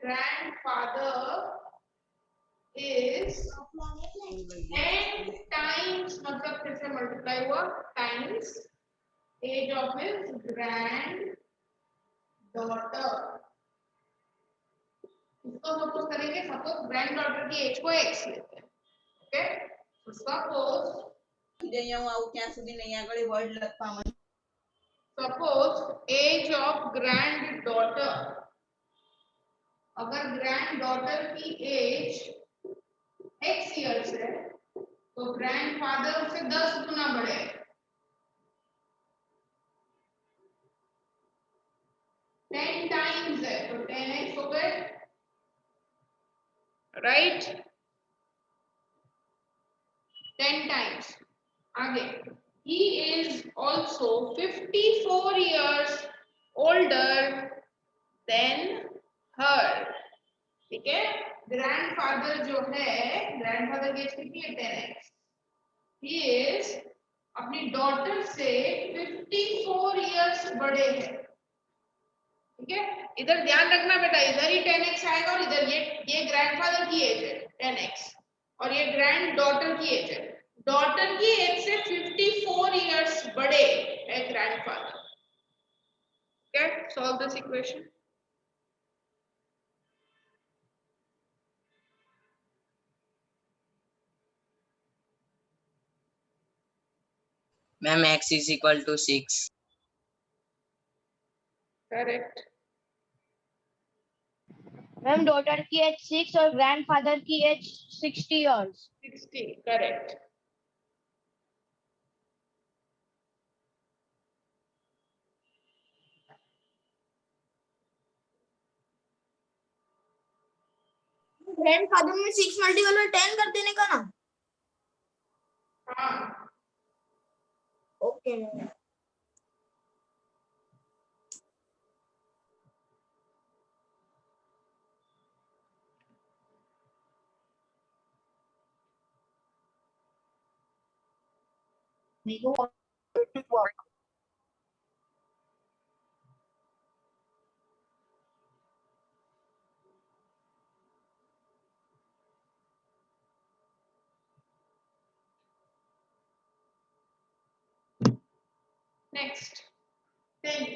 Grandfather is 10 times, मतलब फिर से मल्टीप्लाई हुआ, times age of his granddaughter. इसको सपोज करेंगे, सपोज ग्रैंड डॉटर की एज को x लेते हैं। ओके, तो suppose suppose age of granddaughter, अगर ग्रैंड डॉटर की एज x इयर्स है तो ग्रैंडफादर उससे 10 गुना बड़े है। 10 टाइम्स है तो 10x हो गए, राइट। 10 टाइम्स। आगे, he is also 54 years older than her। ठीक है, ग्रैंडफादर जो है, ग्रैंडफादर की एज कितनी है, 10x। he is अपनी डॉटर से 54 इयर्स बड़े हैं। ठीक है, इधर ध्यान रखना बेटा, इधर ही 10x आएगा और इधर ये ग्रैंडफादर की एज है 10x और ये ग्रैंड डॉटर की एज है। डॉटर की एज से 54 इयर्स बड़े है grandfather. Okay, solve this equation. Ma'am x is equal to 6। Correct. Ma'am daughter की एज 6 और ग्रैंडफादर की एज 60 इयर्स। 60, करेक्ट। ग्रैंडफादर में 6 मल्टीपल में 10 कर देने का ना। हाँ, ओके। नेक्स्ट 10।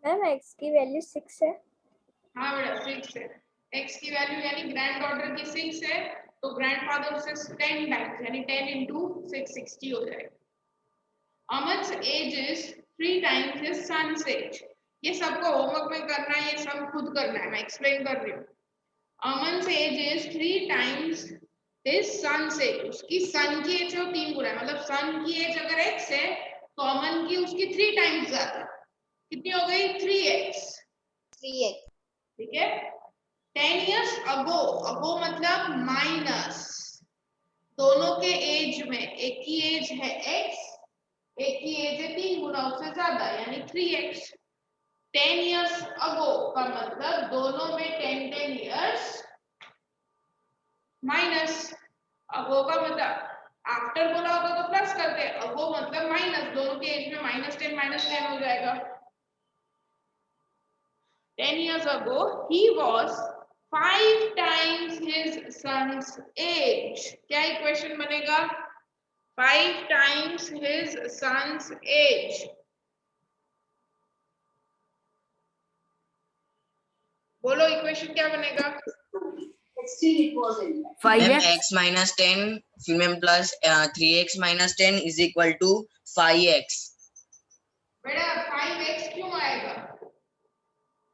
मैम x की वैल्यू 6 है। हाँ बेटा 6 है। x की वैल्यू यानी ग्रैंड डॉटर की 6 है तो ग्रैंडफादर से 10 टाइम्स यानी 10 into 6 60 हो जाएगा। Aman's age is 3 times his sons age. ये सबको होमवर्क में करना है, ये सब खुद करना है, मैं एक्सप्लेन कर रही हूँ। Aman's age is 3 times his sons age. उसकी सन की एज 3 गुना है, मतलब सन की एज अगर x है तो अमन की उसकी 3 टाइम्स ज्यादा। कितनी हो गई, 3x। 3x। ठीक है, 10 years अगो, अगो मतलब माइनस, दोनों के एज में, एक की एज है x, एक की एज है 3 गुना उससे ज्यादा यानी 3x। 10 years अगो का मतलब दोनों में 10 years माइनस। अगो का मतलब आफ्टर बोला होगा तो प्लस करते, अगो मतलब माइनस, दोनों के एज में -10 -10 हो जाएगा। 10 years ago he was 5 times his son's age. क्या इक्वेशन बनेगा? 5 times his son's age. बोलो इक्वेशन क्या बनेगा? 16 it was in. Ma'am x minus 10 फिर ma'am plus 3x minus 10 is equal to 5x. बेटा 5x क्यों आएगा?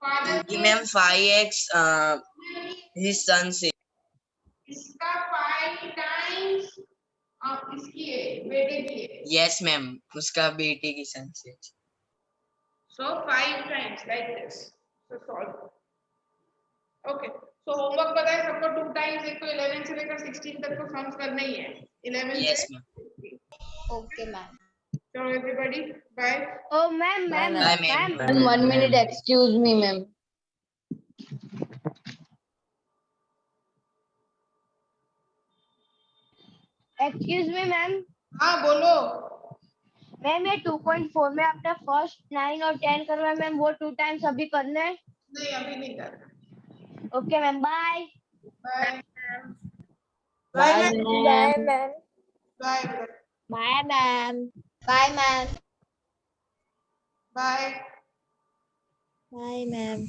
फादर क्योंकि मैम 5x his son से इसका 5 टाइम्स इसकी है, बेटे की है. यस मैम उसका बेटे की सन से. So 5 times like this. So solve. Okay. So homework पता है सबको 2 times एक तो 11 से लेकर 16 तक को सम्स करना ही है. 11 यस से. Ma'am. Okay, ma'am. So everybody, bye. Oh, ma'am, ma'am, Bye, ma'am. ma'am. 1 minute, excuse me, ma'am. Excuse me, ma'am. हाँ बोलो. मैम ये 2.4 में आपने फर्स्ट 9 और 10 करना है मैम, वो 2 टाइम्स अभी करना है. नहीं अभी नहीं करना. Okay ma'am, bye. Bye. Bye, Bye. Bye, ma'am. Bye. Bye ma'am. Bye, ma'am. Bye. Bye, ma'am.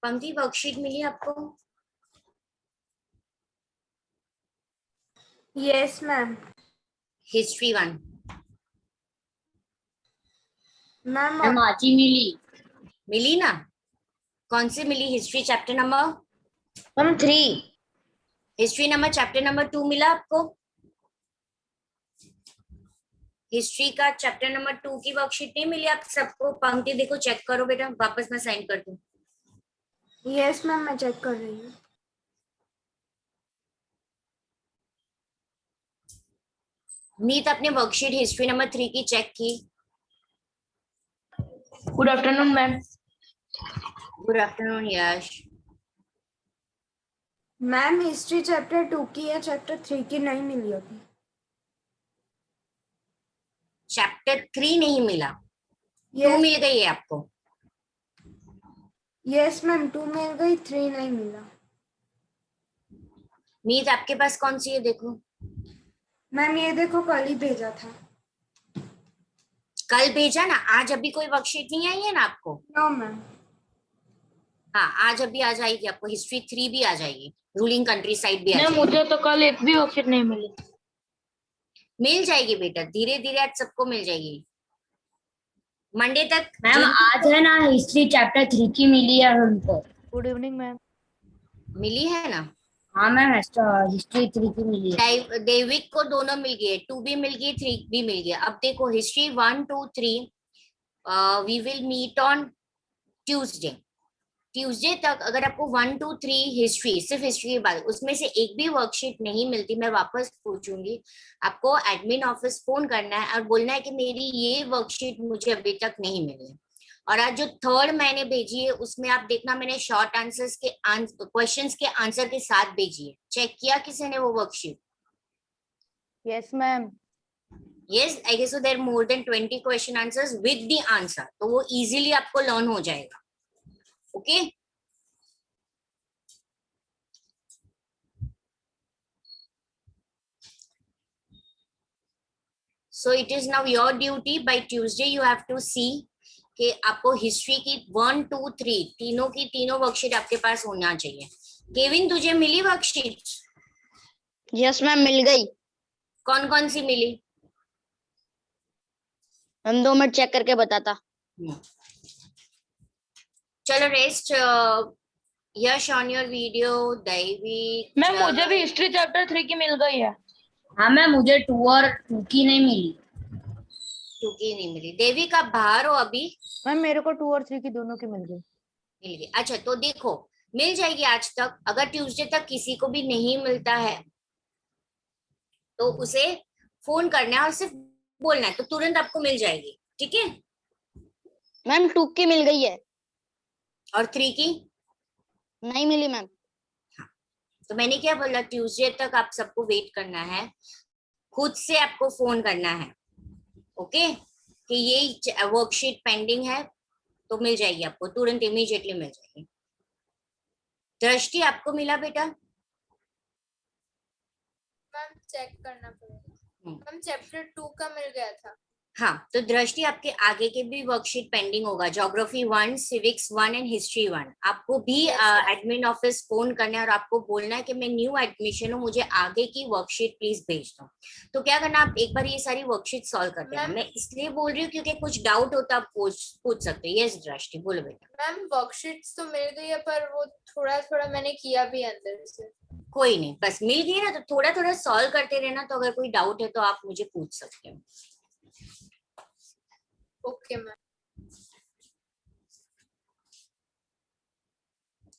पंक्ति वर्कशीट मिली आपको? Yes, ma'am. हिस्ट्री 1. Ma'am, आज ही मिली ना? कौन सी मिली? History chapter number? Ma'am 3. History number chapter number 2 मिला आपको? हिस्ट्री का चैप्टर नंबर 2 की वर्कशीट नहीं मिली आप सबको? पंक्ति देखो, चेक करो बेटा, वापस मैं साइन कर दूं. yes, ma'am, मैं चेक कर रही हूँ. मीत अपने वर्कशीट हिस्ट्री नंबर 3 की चेक की? Good afternoon ma'am. Good afternoon Yash. Ma'am history chapter 2 की है, चैप्टर 3 की नहीं मिली अभी. चैप्टर 3 नहीं मिला? 2 Yes, मिल गई है आपको? yes, मैम 2 मिल गई, 3 नहीं मिला. मीत आपके पास कौन सी है देखो? मैम ये देखो, कल ही भेजा था. कल भेजा ना? आज अभी कोई वर्कशीट नहीं आई है ना आपको? No ma'am. हाँ, आज अभी आ जाएगी आपको. हिस्ट्री 3 भी आ जाएगी, रूलिंग कंट्री साइड भी आ नहीं, जाएगी. मुझे तो कल एक भी वर्कशीट नहीं मिली. मिल जाएगी बेटा, धीरे धीरे आज सबको मिल जाएगी. मंडे तक. मैम आज है ना हिस्ट्री चैप्टर 3 की मिली है हमको. Good evening ma'am. मिली है ना? हाँ मैम हिस्ट्री 3 की मिली है. देविक को दोनों मिल गए, 2 भी मिल गई, 3 भी मिल गया. अब देखो history 1, 2, 3 we will meet on Tuesday. Tuesday तक अगर आपको 1 2 3 हिस्ट्री, सिर्फ हिस्ट्री की बात, उसमें से एक भी वर्कशीट नहीं मिलती, मैं वापस पूछूंगी, आपको एडमिन ऑफिस फोन करना है और बोलना है कि मेरी ये वर्कशीट मुझे अभी तक नहीं मिली। और आज जो थर्ड मैंने भेजी है उसमें आप देखना मैंने शॉर्ट आंसर्स के क्वेश्चंस के आंसर के साथ भेजी है। चेक किया किसी ने वो worksheet? Yes ma'am. Yes, I guess so there are more than 20 question answers with the answer. तो वो easily आपको learn हो जाएगा. Okay? So it is now your duty by Tuesday you have to see कि आपको history की 1 2 3 तीनों की तीनों वर्कशीट आपके पास होना चाहिए। केविन तुझे मिली वर्कशीट? यस मैम मिल गई। कौन कौन सी मिली? हम 2 मिनट चेक करके बताता। चलो rest. Yash on your video. दैवी मैम मुझे भी हिस्ट्री चैप्टर 3 की मिल गई है। हाँ मैम मुझे 2 और 2 की नहीं मिली। 2 की नहीं मिली। देवी का बाहर हो अभी? मैम मेरे को 2 और 3 की दोनों की मिल गई। मिल गई। अच्छा तो देखो मिल जाएगी आज तक। अगर ट्यूसडे तक किसी को भी नहीं मिलता है तो उसे फोन करना है और सिर्फ बोलना है तो तुरंत आपको मिल जाएगी। ठीक है मैम 2 की मिल गई है। और 3 की नहीं मिली मैम। तो मैंने क्या बोला, ट्यूसडे तक आप सबको वेट करना है, खुद से आपको फोन करना है। ओके कि ये वर्कशीट पेंडिंग है तो मिल जाएगी आपको तुरंत, इमीडिएटली मिल जाएगी। दृष्टि आपको मिला बेटा? मैम चेक करना पड़ेगा। मैम चैप्टर 2 का मिल गया था। हाँ तो दृष्टि आपके आगे के भी वर्कशीट पेंडिंग होगा, ज्योग्राफी 1, सिविक्स 1 एंड हिस्ट्री 1। आपको भी एडमिन ऑफिस फोन करना है और आपको बोलना है कि मैं न्यू एडमिशन हूँ, मुझे आगे की वर्कशीट प्लीज भेज दो। तो क्या करना, आप एक बार ये सारी वर्कशीट सॉल्व कर देना। मैं इसलिए बोल रही हूँ क्योंकि कुछ डाउट होता आप पूछ सकते हैं। यस दृष्टि बोलो बेटा। मैम वर्कशीट्स तो मिल गई है पर वो थोड़ा थोड़ा मैंने किया भी अंदर से। कोई नहीं, बस मिल गई ना तो थोड़ा थोड़ा सॉल्व करते रहना। तो अगर कोई डाउट है तो आप मुझे पूछ सकते हो। Okay ma'am.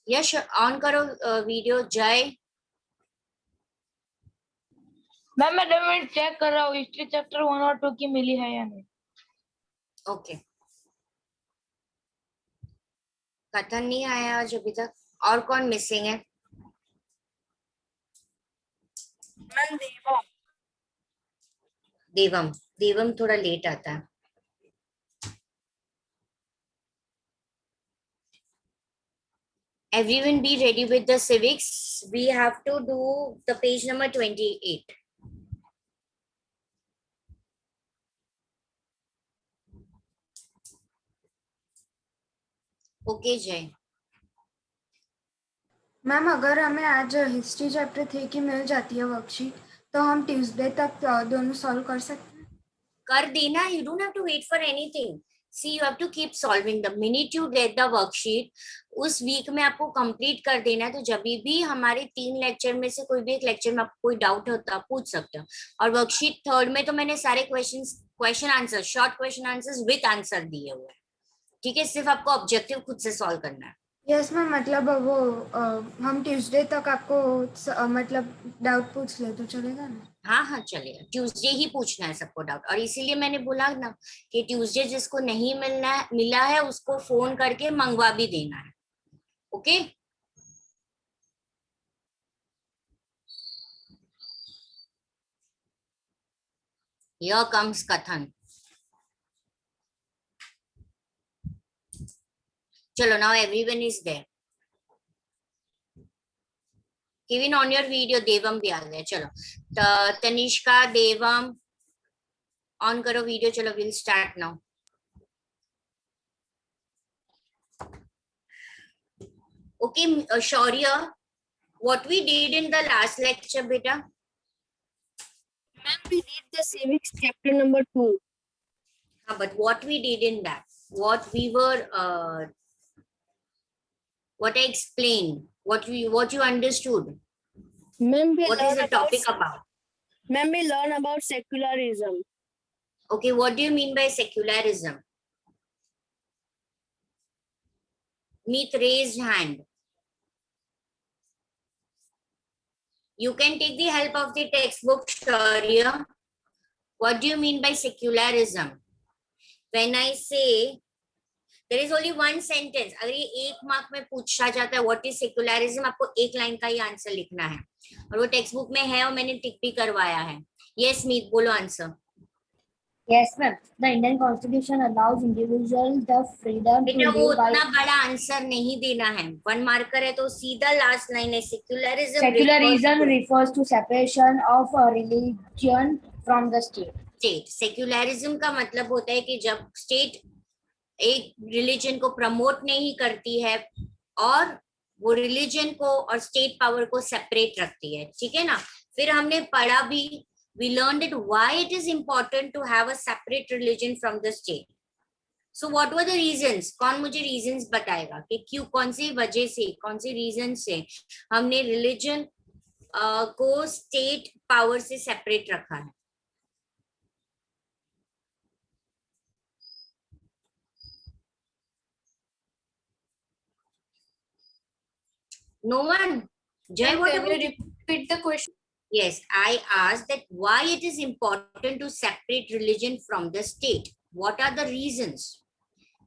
यश ऑन करो वीडियो। जय मैम मैं 2 मिनट चेक कर रहा हूँ हिस्ट्री चैप्टर 1 और 2 की मिली है या नहीं। ओके कथन नहीं आया आज अभी तक। और कौन मिसिंग है? मैम देवम। देवम थोड़ा लेट आता है। Everyone be ready with the civics. We have to do the page number 28. Okay जय। मैम अगर हमें आज हिस्ट्री चैप्टर 3 की मिल जाती है वर्कशीट तो हम ट्यूसडे तक दोनों सॉल्व कर सकते हैं। कर देना। You don't have to wait for anything. See, you have to keep solving. The minute you get the worksheet, उस वीक में आपको कंप्लीट कर देना है। तो जब भी हमारे 3 लेक्चर में से कोई भी एक लेक्चर में आपको कोई डाउट होता है पूछ सकते हो। और वर्कशीट 3rd में तो मैंने सारे question answer, short question answers with answer दिए हुए हैं। ठीक है, सिर्फ आपको ऑब्जेक्टिव खुद से सॉल्व करना है। यस मैम मतलब वो हम ट्यूसडे तक आपको मतलब डाउट पूछ ले तो चलेगा ना? हाँ हाँ चलेगा। ट्यूसडे ही पूछना है सबको डाउट। और इसीलिए मैंने बोला ना कि ट्यूसडे जिसको नहीं मिला है उसको फोन करके मंगवा भी देना है। ओके Here comes कथन। चलो now everyone is there. Kevin on your video। देवम भी आ गया। चलो तनिष्का, देवम ऑन करो वीडियो। चलो will start now. Okay Shaurya, what we did in the last lecture beta? Ma'am, we did the civics chapter number 2. But what we did in that, what we were what I explained, what you understood. Ma'am, What is the topic about? Ma'am, we learn about secularism. Okay, what do you mean by secularism? Meet raised hand. You can take the help of the textbook, Shaurya. What do you mean by secularism? When I say there is only one sentence, अगर ये एक mark में पूछा जाता है what is secularism, आपको एक line का ही आंसर लिखना है और वो टेक्स्ट बुक में है और मैंने टिक भी करवाया है. Yes, मीत बोलो answer. Yes, ma'am. The Indian Constitution allows individuals the freedom to बेटा वो live by. उतना बड़ा आंसर नहीं देना है. 1 मार्कर है तो सीधा लास्ट लाइन है secularism. Secularism refers to separation of a religion from the state. State. Secularism का मतलब होता है कि जब स्टेट एक रिलीजन को प्रमोट नहीं करती है और वो रिलीजन को और स्टेट पावर को सेपरेट रखती है. ठीक है ना. फिर हमने पढ़ा भी, we learned it why it is important to have a separate religion from the state. So what were the reasons? कौन मुझे reasons बताएगा कि क्यों, कौन सी वजह से, कौन सी रीजन से हमने रिलीजन को स्टेट पावर से सेपरेट रखा है? No one. Jay, what Can you about you? repeat the question? Yes, I asked that why it is important to separate religion from the state. What are the reasons?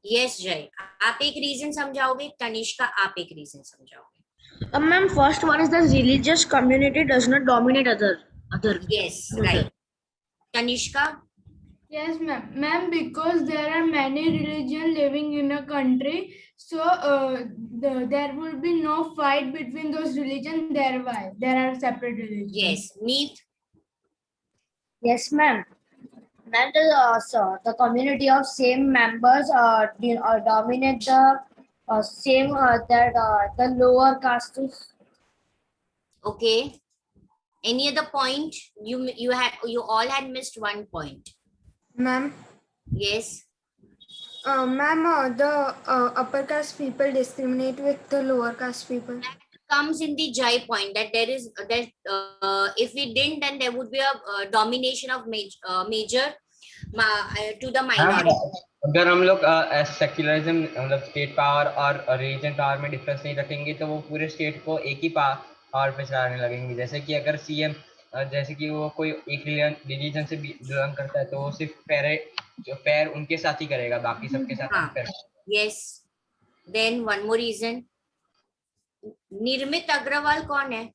Yes, Jay. आप एक reason समझाओगे, Tanishka आप एक reason समझाओगे. Ma'am, first one is that religious community does not dominate other. Yes, right. Tanishka? Yes, ma'am. Ma'am, because there are many religions living in a country, so there will be no fight between those religions. Thereby, there are separate religions. Yes, Meet? Yes, ma'am. And the community of same members dominate the same the lower castes. Okay. Any other point? You all had missed one point. Ma'am. Yes. Ma'am, the upper caste people discriminate with the lower caste people. That comes in the Jai point that there is if we didn't, then there would be a domination of major to the minority. अगर हम लोग secularism मतलब state power और reason power में difference नहीं रखेंगे तो वो पूरे स्टेट को एक ही पावर पे चलाने लगेंगे. जैसे कि अगर सीएम जैसे कि वो कोई एक रिलीजन से बिलोंग करता है तो वो सिर्फ पैर उनके साथ ही करेगा, बाकी सबके साथ. Yes. Then one more reason. Nirmit Agarwal कौन है?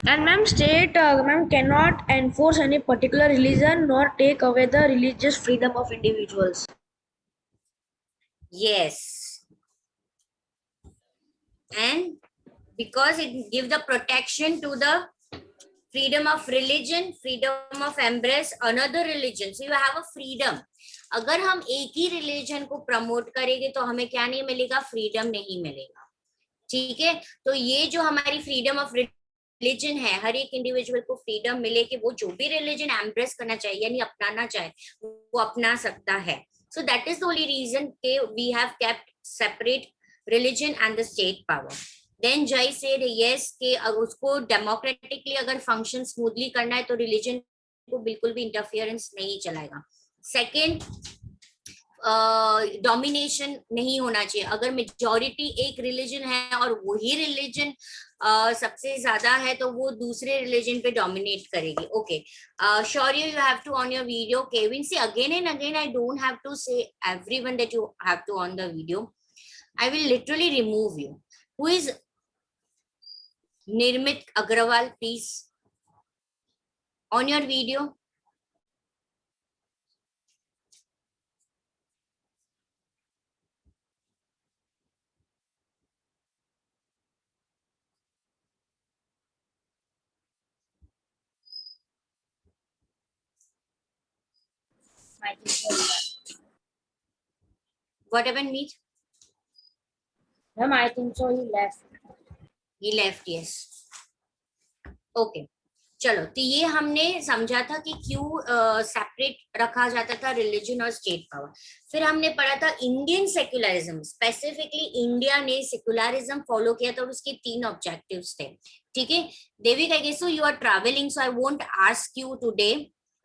And ma'am, state cannot enforce any particular religion nor take away the religious freedom of individuals. Yes. And because it gives the protection to the freedom of religion, freedom of embrace another religion. So you have a freedom. अगर हम एक ही religion को promote करेंगे तो हमें क्या नहीं मिलेगा? फ्रीडम नहीं मिलेगा. ठीक है. तो ये जो हमारी फ्रीडम ऑफ रिलीजन है, हर एक इंडिविजुअल को फ्रीडम मिले कि वो जो भी रिलीजन एम्ब्रेस करना चाहिए यानी अपनाना चाहे वो अपना सकता है. So that is the only reason we have kept separate religion and the state power. Then Jai said yes कि उसको democratically अगर function smoothly करना है तो religion को बिल्कुल भी interference नहीं चलाएगा. Second, domination नहीं होना चाहिए. अगर majority एक religion है और वही religion सबसे ज्यादा है तो वो दूसरे religion पे dominate करेगी. Okay, Shaurya, you have to on your video. Kevin, see again and again I don't have to say everyone that you have to on the video. I will literally remove you. Who is Nirmit Agrawal, please? On your video. What happened, Meet? Ma'am, I think so. He left. He left, yes. Okay. चलो, तो ये हमने समझा था कि क्यों separate रखा जाता था रिलीजन और स्टेट पावर. फिर हमने पढ़ा था इंडियन सेक्युलरिज्म. स्पेसिफिकली इंडिया ने सेक्युलरिज्म फॉलो किया था और उसके 3 ऑब्जेक्टिव्स थे. ठीक है. Devik, I guess so you are travelling, so I won't ask you today.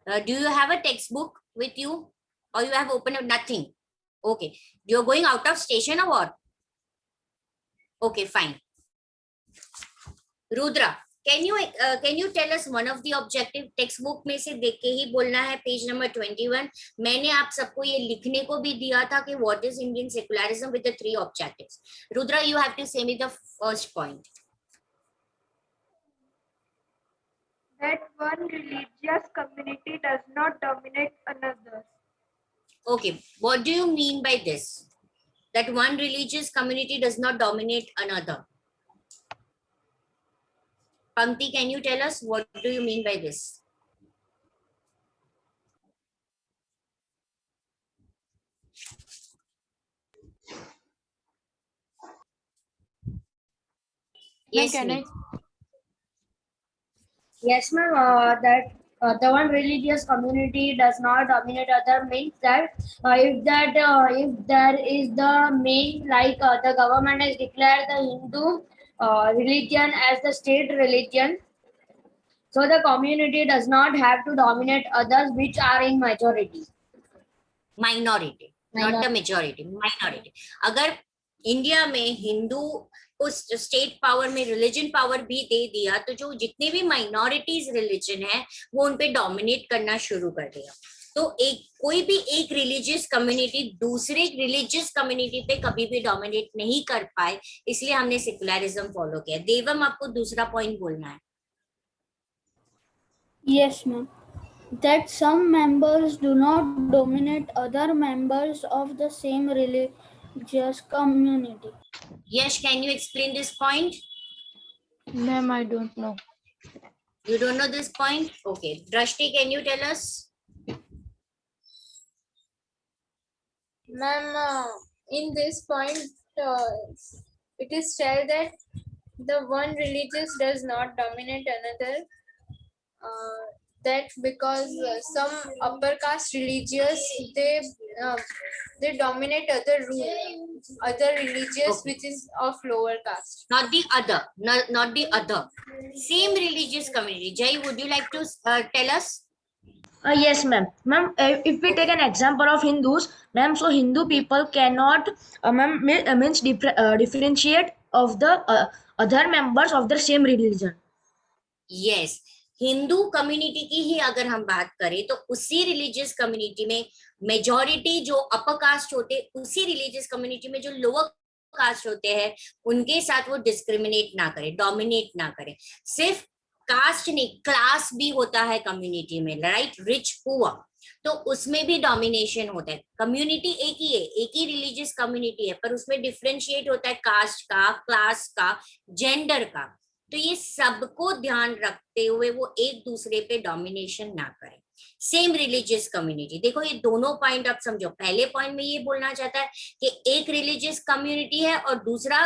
Do you have a text book with you or you have opened nothing? Okay, you're going out of station or what? Okay, fine. Rudra, can you tell us one of the objective? Text book में से देख के ही बोलना है, page number 21. मैंने आप सबको ये लिखने को भी दिया था कि what is Indian secularism with the 3 objectives. Rudra, you have to say me the first point. That one religious community does not dominate another. Okay, what do you mean by this? That one religious community does not dominate another. Pankti, can you tell us what do you mean by this? Yes, ma'am. Yes, ma'am. That the one religious community does not dominate other means that if there is the main, like the government has declared the Hindu religion as the state religion, so the community does not have to dominate others which are in majority. Minority, not the majority. Minority. अगर India में हिंदू उस state power में religion power भी दे दिया तो जो जितने भी माइनॉरिटीज रिलीजन है वो उन पे डोमिनेट करना शुरू कर दिया. तो कोई भी एक रिलीजियस कम्युनिटी दूसरे रिलीजियस कम्युनिटी पे कभी भी डोमिनेट नहीं कर पाए, इसलिए हमने सेकुलरिज्म फॉलो किया. देवम, आपको दूसरा पॉइंट बोलना है. Yes, ma'am. That some members do not dominate other members of the same religious community. Yes, can you explain this point? Ma'am, I don't know. You don't know this point? Okay. Drashti, can you tell us? Ma'am, in this point, it is said that the one religious does not dominate another. That because some upper caste religious they dominate other religious which is of lower caste. Not the other, not the other. Same religious community. Jai, would you like to tell us? Yes, ma'am. Ma'am, if we take an example of Hindus, ma'am, so Hindu people cannot, differentiate of the other members of the same religion. Yes. Hindu community की ही अगर हम बात करें तो उसी religious community में majority जो upper caste होते, उसी रिलीजियस कम्युनिटी में जो लोअर कास्ट होते हैं उनके साथ वो डिस्क्रिमिनेट ना करे, डोमिनेट ना करे. सिर्फ कास्ट नहीं, क्लास भी होता है कम्युनिटी में, राइट? रिच पुअर, तो उसमें भी डोमिनेशन होता है. कम्युनिटी एक ही है, एक ही रिलीजियस कम्युनिटी है, पर उसमें डिफरेंशिएट होता है कास्ट का, क्लास का, जेंडर का. तो ये सबको ध्यान रखते हुए वो एक दूसरे पे डोमिनेशन ना करें. Same religious community. देखो ये दोनों पॉइंट आप समझो. पहले पॉइंट में ये बोलना चाहता है कि एक रिलीजियस कम्युनिटी है और दूसरा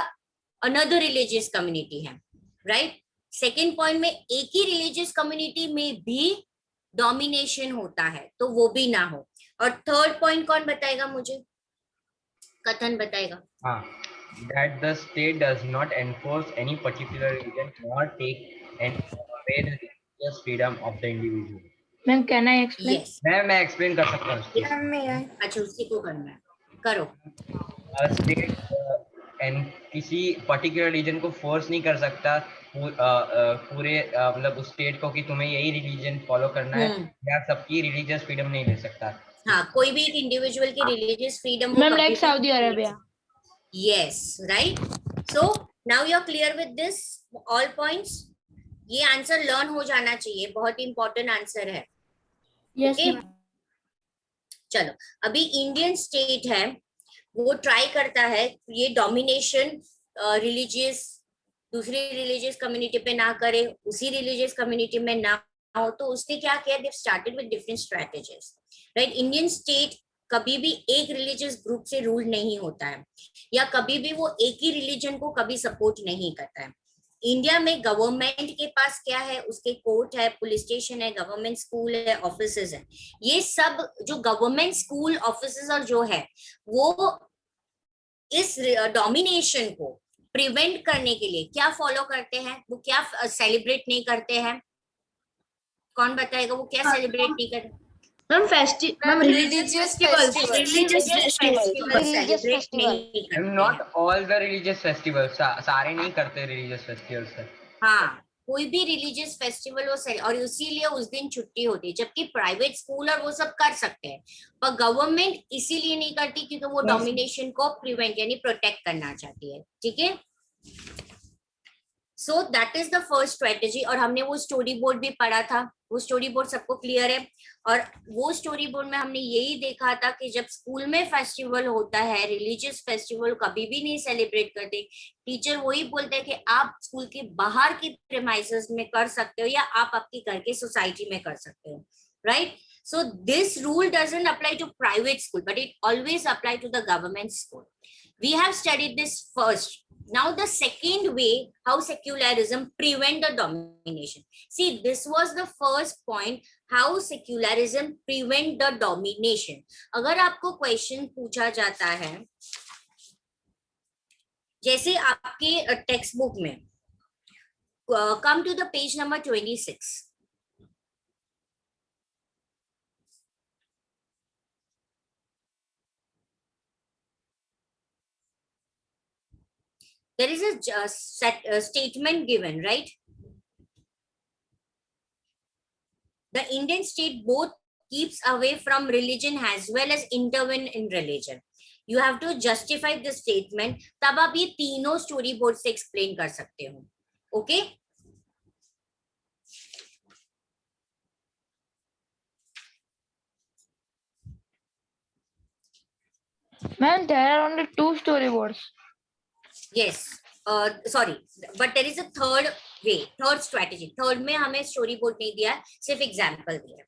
अनदर रिलीजियस कम्युनिटी है, राइट? सेकेंड पॉइंट में एक ही रिलीजियस कम्युनिटी में भी डोमिनेशन होता है, तो वो भी ना हो. और थर्ड पॉइंट कौन बताएगा मुझे? कथन बताएगा. हाँ, that the state does not enforce any particular religion nor take away the religious freedom of the individual. Ma'am, can I explain? Yes. मैं explain कर सकता हूँ. अच्छा, उसी को करना है, करो. स्टेट किसी पर्टिकुलर रिलीजन को फोर्स नहीं कर सकता पूरे मतलब उस स्टेट को कि तुम्हें यही रिलीजन फॉलो करना है, या सबकी रिलीजियस फ्रीडम नहीं ले सकता. हाँ, कोई भी एक इंडिविजुअल की religious freedom. Ma'am, like Saudi Arabia. Yes, right? So now you're clear with this all points. ये आंसर लर्न हो जाना चाहिए, बहुत इंपॉर्टेंट आंसर है. Yes, okay? चलो, अभी इंडियन स्टेट है वो ट्राई करता है ये डोमिनेशन रिलीजियस दूसरी रिलीजियस कम्युनिटी पे ना करे, उसी रिलीजियस कम्युनिटी में ना हो. तो उसने क्या किया? They started with different strategies, right? Indian state कभी भी एक रिलीजियस ग्रुप से रूल नहीं होता है, या कभी भी वो एक ही रिलीजन को कभी सपोर्ट नहीं करता है. इंडिया में गवर्नमेंट के पास क्या है? उसके कोर्ट है, पुलिस स्टेशन है, गवर्नमेंट स्कूल है, ऑफिसेज है. ये सब जो गवर्नमेंट स्कूल, ऑफिसेज और जो है वो इस डोमिनेशन को प्रिवेंट करने के लिए क्या फॉलो करते हैं? वो क्या सेलिब्रेट नहीं करते हैं? कौन बताएगा वो क्या सेलिब्रेट नहीं करते? Ma'am ma'am Religious festivals. Religious festival Religious celebrate festival. नहीं करते हैं। Not all the religious festivals, सारे नहीं करते रिलीजियस फेस्टिवल्स है। हाँ, कोई भी रिलीजियस फेस्टिवल वो और इसीलिए उस दिन छुट्टी होती है, जबकि प्राइवेट स्कूल और वो सब कर सकते हैं, पर गवर्नमेंट इसीलिए नहीं करती क्योंकि वो डोमिनेशन को प्रिवेंट यानी प्रोटेक्ट करना चाहती है। ठीक है, सो that is the first strategy. और हमने वो स्टोरी बोर्ड भी पढ़ा था, वो स्टोरी बोर्ड सबको क्लियर है। और वो स्टोरी बोर्ड में हमने यही देखा था कि जब स्कूल में फेस्टिवल होता है, रिलीजियस फेस्टिवल कभी भी नहीं सेलिब्रेट करते, टीचर वही बोलते हैं कि आप स्कूल के बाहर की प्रेमाइसेस में कर सकते हो या आप आपके घर के सोसाइटी में कर सकते हो, right? So this rule doesn't apply to private school, but it always apply to the government school. We have studied this first. Now the second way how secularism prevent the domination. See, this was the first point, how secularism prevent the domination. अगर आपको question पूछा जाता है, जैसे आपके text book में, come to the page number 26. There is a statement given, right? The Indian state both keeps away from religion as well as intervene in religion. You have to justify the statement. तब आप ये तीनों story board से explain कर सकते हो, okay? Ma'am, there are only 2 storyboards. Yes, sorry, but there is a third way, third strategy. Third में हमें स्टोरी बोर्ड नहीं दिया है, सिर्फ एग्जाम्पल दिया है,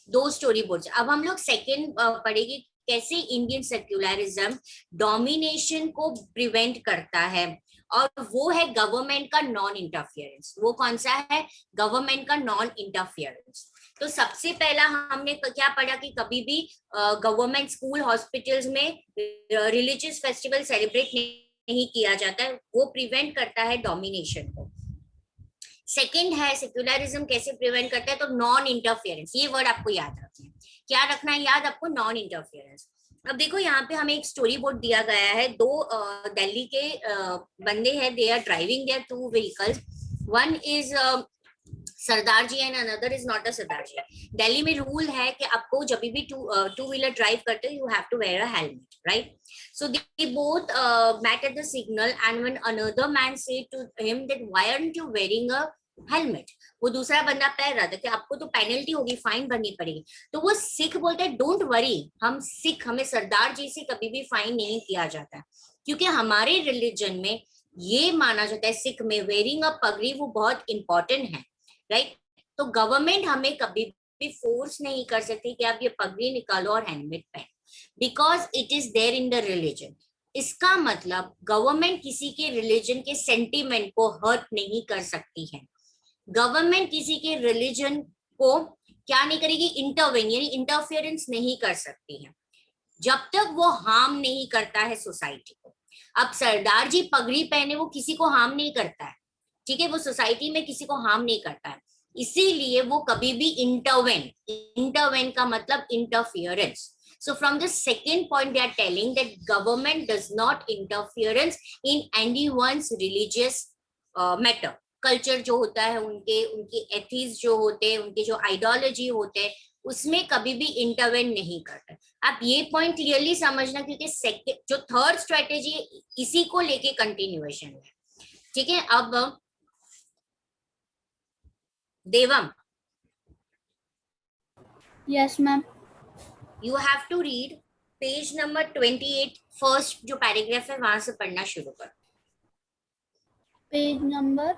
2 स्टोरी बोर्ड। अब हम लोग सेकेंड पढ़ेंगे कैसे इंडियन सेक्युलरिज्म डोमिनेशन को प्रिवेंट करता है, और वो है गवर्नमेंट का नॉन इंटरफियरेंस। वो कौन सा है? गवर्नमेंट का नॉन इंटरफियरेंस। तो सबसे पहला हमने क्या पढ़ा कि कभी भी गवर्नमेंट स्कूल हॉस्पिटल्स में रिलीजियस फेस्टिवल सेलिब्रेट नहीं किया जाता है, वो प्रिवेंट करता है डोमिनेशन को। सेकंड है सेक्युलरिज्म कैसे प्रिवेंट करता है, तो नॉन इंटरफियरेंस। ये वर्ड आपको याद रखना है, क्या रखना है याद आपको? Non interference. अब देखो यहाँ पे हमें एक स्टोरी बोर्ड दिया गया है, 2 दिल्ली के बंदे हैं, they are driving their 2 vehicles, one is sardar ji and another is not a sardar ji. Delhi में रूल है कि आपको जब भी टू व्हीलर ड्राइव करते हो, you have to wear a helmet, right? So they both met at the signal, and when another man said to him that why aren't you wearing a helmet, वो दूसरा बंदा कह रहा था कि आपको तो पेनल्टी होगी, फाइन भरनी पड़ेगी। तो वो सिख बोलते हैं डोंट वरी, हम सिख, हमें सरदार जी से कभी भी फाइन नहीं किया जाता है, क्योंकि हमारे रिलीजन में ये माना जाता है, सिख में वेयरिंग अ पगड़ी वो बहुत इंपॉर्टेंट है, राइट? तो गवर्नमेंट हमें कभी भी फोर्स नहीं कर सकती कि आप ये पगड़ी निकालो और हेलमेट पहनो, because it is there in the religion. इसका मतलब गवर्नमेंट किसी के रिलीजन के सेंटीमेंट को हर्ट नहीं कर सकती है। गवर्नमेंट किसी के रिलीजन को क्या नहीं करेगी? इंटरवेन यानी इंटरफेरेंस नहीं कर सकती है, जब तक वो हार्म नहीं करता है सोसाइटी को। अब सरदार जी पगड़ी पहने, वो किसी को हार्म नहीं करता है, ठीक है? वो सोसाइटी में किसी को हार्म नहीं करता है, इसीलिए वो कभी भी इंटरवेन का मतलब interference. So from the second point, they are telling that government does not interference in anyone's religious matter. Culture जो होता है, उनके एथिक्स जो होते हैं, उनके जो आइडियोलॉजी होते हैं, उसमें कभी भी इंटरवेन नहीं करता। आप ये पॉइंट क्लियरली समझना, क्योंकि जो थर्ड स्ट्रेटेजी है इसी को लेके कंटिन्यूएशन है, ठीक है? अब Devam, yes ma'am, you have to read page number 28 first जो पैराग्राफ है वहां से पढ़ना शुरू कर। पेज नंबर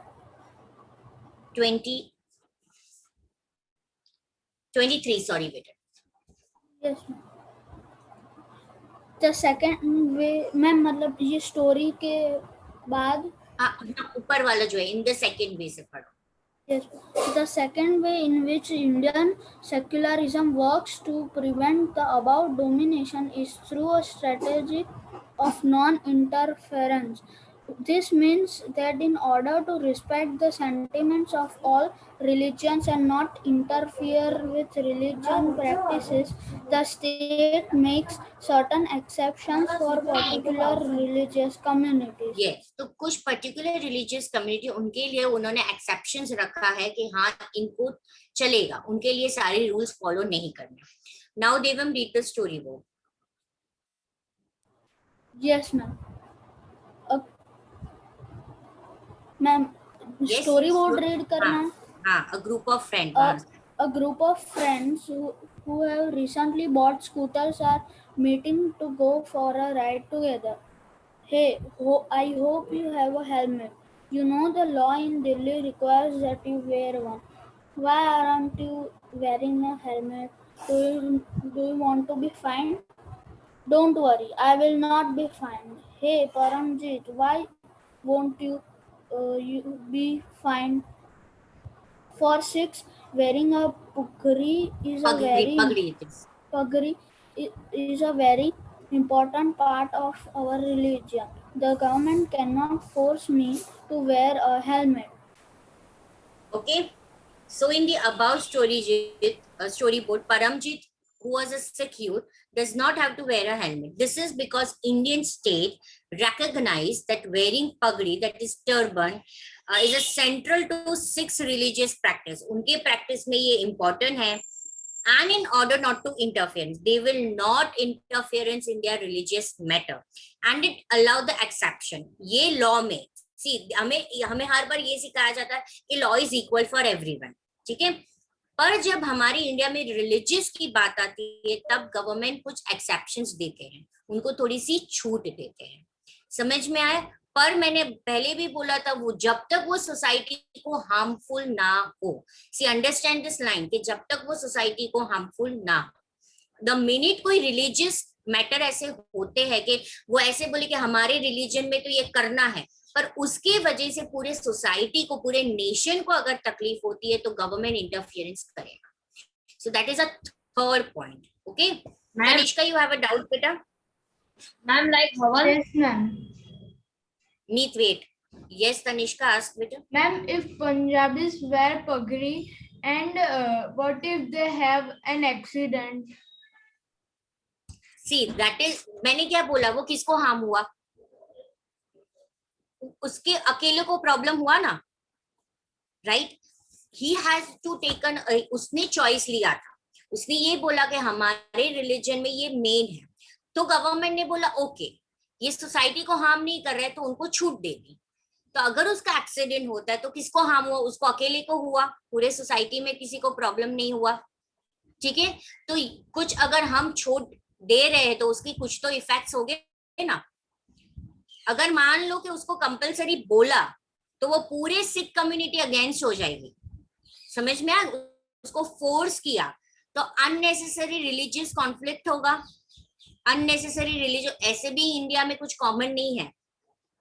23 सॉरी बेटा। Yes ma'am. The second way ma'am, मतलब ये स्टोरी के बाद ऊपर वाला जो है इन द सेकंड वे से पढ़ो। Yes, the second way in which Indian secularism works to prevent the above domination is through a strategy of non-interference. This means that in order to respect the sentiments of all religions and not interfere with religion practices, the state makes certain exceptions for particular religious communities. Yes, तो कुछ particular religious community उनके लिए उन्होंने exceptions रखा है कि हाँ इनको चलेगा, उनके लिए सारे रूल्स फॉलो नहीं करने. Now Devam read the story book. Yes, ma'am. Ma'am, Yes, storyboard yes. read करना है. हाँ, a group of friends. A group of friends who have recently bought scooters are meeting to go for a ride together. Hey, I hope you have a helmet. You know the law in Delhi requires that you wear one. Why aren't you wearing a helmet? Do you want to be fined? Don't worry, I will not be fined. Hey, Paramjit, why won't you be fined? For Sikhs, wearing a pugri is a very important part of our religion. The government cannot force me to wear a helmet. Okay, so in the above storyboard, Paramjit, who was a Sikh youth, does not have to wear a helmet. This is because Indian state recognized that wearing pagri, that is turban, is a central to Sikhs religious practice. उनके practice में ये important है. And in order not to interfere, they will not interference in their religious matter, and it allow the exception. ये law में see हमें हर बार ये सिखाया जाता है कि law is equal for everyone. ठीक है, पर जब हमारी इंडिया में रिलीजियस की बात आती है तब गवर्नमेंट कुछ एक्सेप्शंस देते हैं, उनको थोड़ी सी छूट देते हैं. समझ में आया? पर मैंने पहले भी बोला था वो जब तक वो सोसाइटी को हार्मफुल ना हो. सी अंडरस्टैंड दिस लाइन कि जब तक वो सोसाइटी को हार्मफुल ना हो. द मिनट कोई रिलीजियस मैटर ऐसे होते हैं कि वो ऐसे बोले कि हमारे रिलीजन में तो ये करना है, पर उसके वजह से पूरे सोसाइटी को, पूरे नेशन को अगर तकलीफ होती है तो गवर्नमेंट इंटरफियरेंस करेगा. सो that is a third point. Okay Tanishka, you have a doubt beta? Ma'am, like Havan? Yes, ma'am. Meet, wait. Yes, Tanishka, ask beta. Ma'am, if Punjabis wear pagri and what if they have an accident? See, that is, मैंने क्या बोला, वो किसको harm हुआ? उसके अकेले को problem हुआ ना, right? He has to taken, उसने चॉइस लिया था, उसने ये बोला कि हमारे रिलीजन में ये मेन है, तो गवर्नमेंट ने बोला ओके ये सोसाइटी को हार्म नहीं कर रहे तो उनको छूट दे दी. तो अगर उसका एक्सीडेंट होता है तो किसको हार्म हुआ? उसको अकेले को हुआ, पूरे सोसाइटी में किसी को प्रॉब्लम नहीं हुआ. ठीक है, तो कुछ अगर हम छूट दे रहे हैं तो उसकी कुछ तो इफेक्ट्स हो गए ना. अगर मान लो कि उसको कंपलसरी बोला तो वो पूरे सिख कम्युनिटी अगेंस्ट हो जाएगी. समझ में आया? उसको फोर्स किया तो अननेसेसरी रिलीजियस कॉन्फ्लिक्ट होगा. अननेसेसरी रिलीजन ऐसे भी इंडिया में कुछ कॉमन नहीं है,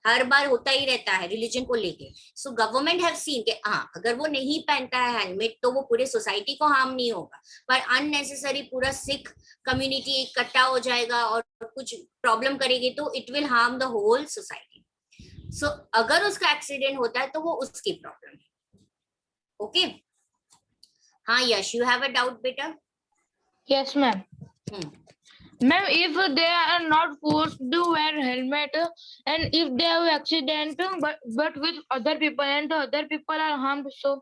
हर बार होता ही रहता है रिलीजन को लेके. सो गवर्नमेंट हैव सीन कि हाँ अगर वो नहीं पहनता है हेलमेट तो वो पूरे सोसाइटी को हार्म नहीं होगा, पर अननेसेसरी पूरा सिख कम्युनिटी इकट्ठा हो जाएगा और कुछ प्रॉब्लम करेगी तो it will harm the whole society. So अगर उसका एक्सीडेंट होता है तो वो उसकी प्रॉब्लम है. ओके हाँ यश, यू हैव अ डाउट बेटा? Yes, ma'am. Ma'am, if they are not forced to wear helmet and if they have accident but with other people and the other people are harmed, so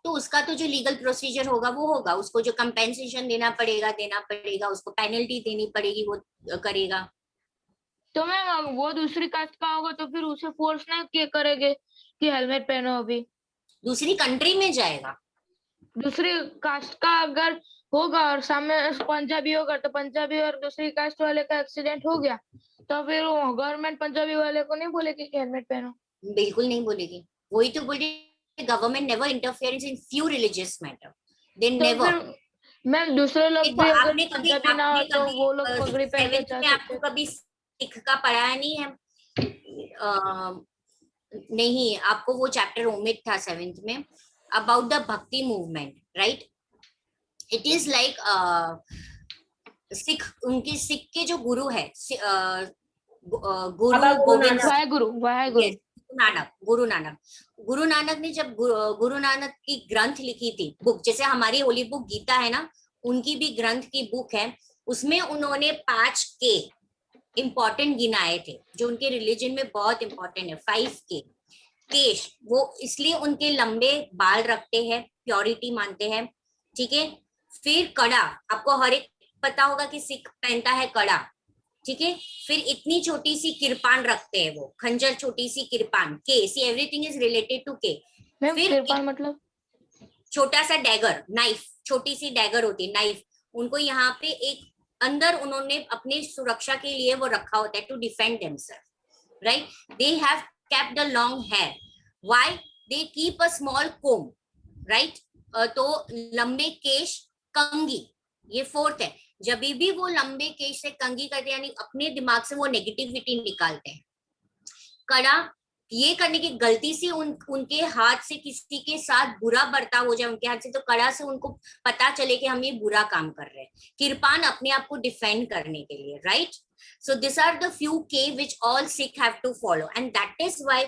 तो उसका तो जो legal procedure होगा वो होगा, उसको जो कंपेंसेशन देना पड़ेगा, उसको पेनल्टी देनी पड़ेगी, वो करेगा. तो मैम वो दूसरी कास्ट का होगा तो फिर उसे फोर्स नहीं करेंगे कि हेलमेट पहनो. अभी दूसरी कंट्री में जाएगा, दूसरी कास्ट का अगर होगा और सामने पंजाबी होगा तो पंजाबी और दूसरी कास्ट वाले का एक्सीडेंट हो गया तो फिर गवर्नमेंट पंजाबी वाले को नहीं बोलेगी कि हेलमेट पहनो. बिल्कुल नहीं बोलेगी. वही तो बोल रही, government never interferes in few religious matter. They never. Ma'am दूसरे लोग भी अगर पंजाबी ना हो तो वो लोग पगड़ी पहन के जा सकते हैं. आपको कभी सिख का पढ़ाया नहीं है? नहीं, आपको वो चैप्टर ओमिट था 7th में अबाउट द भक्ति movement, right? It is like Sikh, उनकी सिख के जो गुरु है गुरु गोविंद वाहेगुरु वाहेगुरु गुरु नानक ने जब गुरु नानक की ग्रंथ लिखी थी, बुक, जैसे हमारी होली बुक गीता है ना, उनकी भी ग्रंथ की बुक है, उसमें उन्होंने 5 के इम्पोर्टेंट गिनाए थे जो उनके रिलीजन में बहुत इंपॉर्टेंट है। 5 के केश, वो इसलिए उनके लंबे बाल रखते हैं, प्योरिटी मानते हैं, ठीक है। फिर कड़ा, आपको हर एक पता होगा कि सिख पहनता है कड़ा, ठीक है। फिर इतनी छोटी सी किरपान रखते हैं वो, खंजर, छोटी सी kirpan, K, see everything is related to K. फिर किरपान मतलब छोटा सा डैगर, नाइफ, छोटी सी डैगर होती है, नाइफ, उनको यहाँ पे एक अंदर उन्होंने अपनी सुरक्षा के लिए वो रखा होता है, to defend themselves, right. They have kept the long hair, why they keep a small comb, right. तो लंबे केश, कंगी, ये 4th है। जब भी वो लंबे केश से कंगी करते हैं, यानी अपने दिमाग से वो नेगेटिविटी निकालते हैं। कड़ा, ये करने की गलती से उनके हाथ से किसी के साथ बुरा बर्ताव हो जाए उनके हाथ से, तो कड़ा से उनको पता चले कि हम ये बुरा काम कर रहे हैं। किरपान, अपने आप को डिफेंड करने के लिए, right. So these are the few K which all Sikh have to follow, and that is why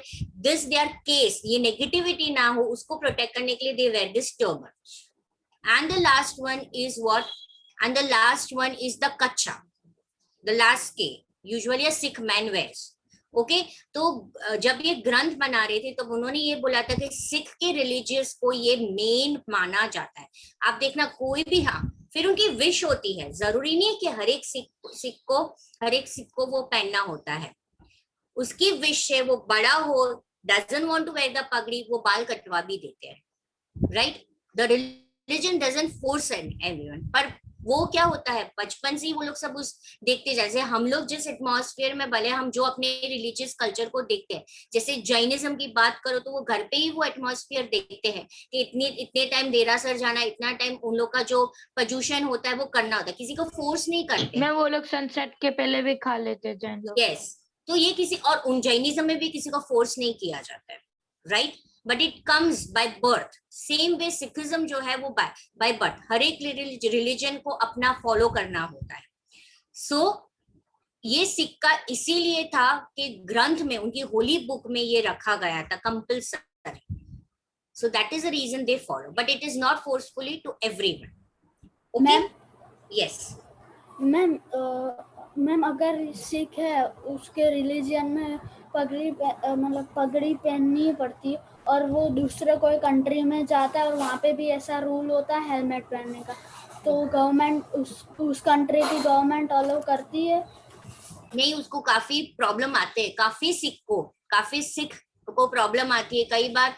this their case, ये negativity ना हो उसको protect करने के लिए they wear this turban. And the last one is what? And the last one is the kacha, the last K, usually a Sikh man wears. Okay, तो जब ये ग्रंथ बना रहे थे तो उन्होंने ये बोला था कि सिख के रिलीजियस को ये मेन माना जाता है। आप देखना कोई भी, हाँ, फिर उनकी विश होती है, जरूरी नहीं है कि हर एक सिख को वो पहनना होता है, उसकी विश है, वो बड़ा हो, doesn't want to wear the पगड़ी, वो बाल कटवा भी देते हैं, right. The religion doesn't force everyone, पर वो क्या होता है, बचपन से ही वो लोग सब उस देखते, जैसे हम लोग जिस एटमॉस्फेयर में भले हम जो अपने रिलीजियस कल्चर को देखते हैं, जैसे जैनिज्म की बात करो तो वो घर पे ही वो एटमॉस्फेयर देखते हैं कि इतने टाइम देरासर जाना, इतना टाइम उन लोग का जो पोल्यूशन होता है वो करना होता है, किसी को फोर्स नहीं करते। मैं वो लोग सनसेट के पहले भी खा लेते जैन लोग। यस, तो ये किसी और उन जैनिज्म में भी किसी को फोर्स नहीं किया जाता है, right. But it comes by birth, same way Sikhism जो है वो बाय बर्थ, हर एक रिलीजन को अपना फॉलो करना होता है। सो ये सिक्का इसीलिए था कि ग्रंथ में, उनकी होली बुक में ये रखा गया था compulsory, so that is the reason they follow, but it is not forcefully to everyone. Okay, yes ma'am, अगर सिख है उसके रिलीजन में पगड़ी मतलब पगड़ी पहननी पड़ती है, और वो दूसरे कोई कंट्री में जाता है और वहाँ पे भी ऐसा रूल होता है हेलमेट पहनने का, तो गवर्नमेंट उस कंट्री की गवर्नमेंट अलाउ करती है? नहीं, उसको काफी प्रॉब्लम आते हैं, काफी सिख को प्रॉब्लम आती है, कई बार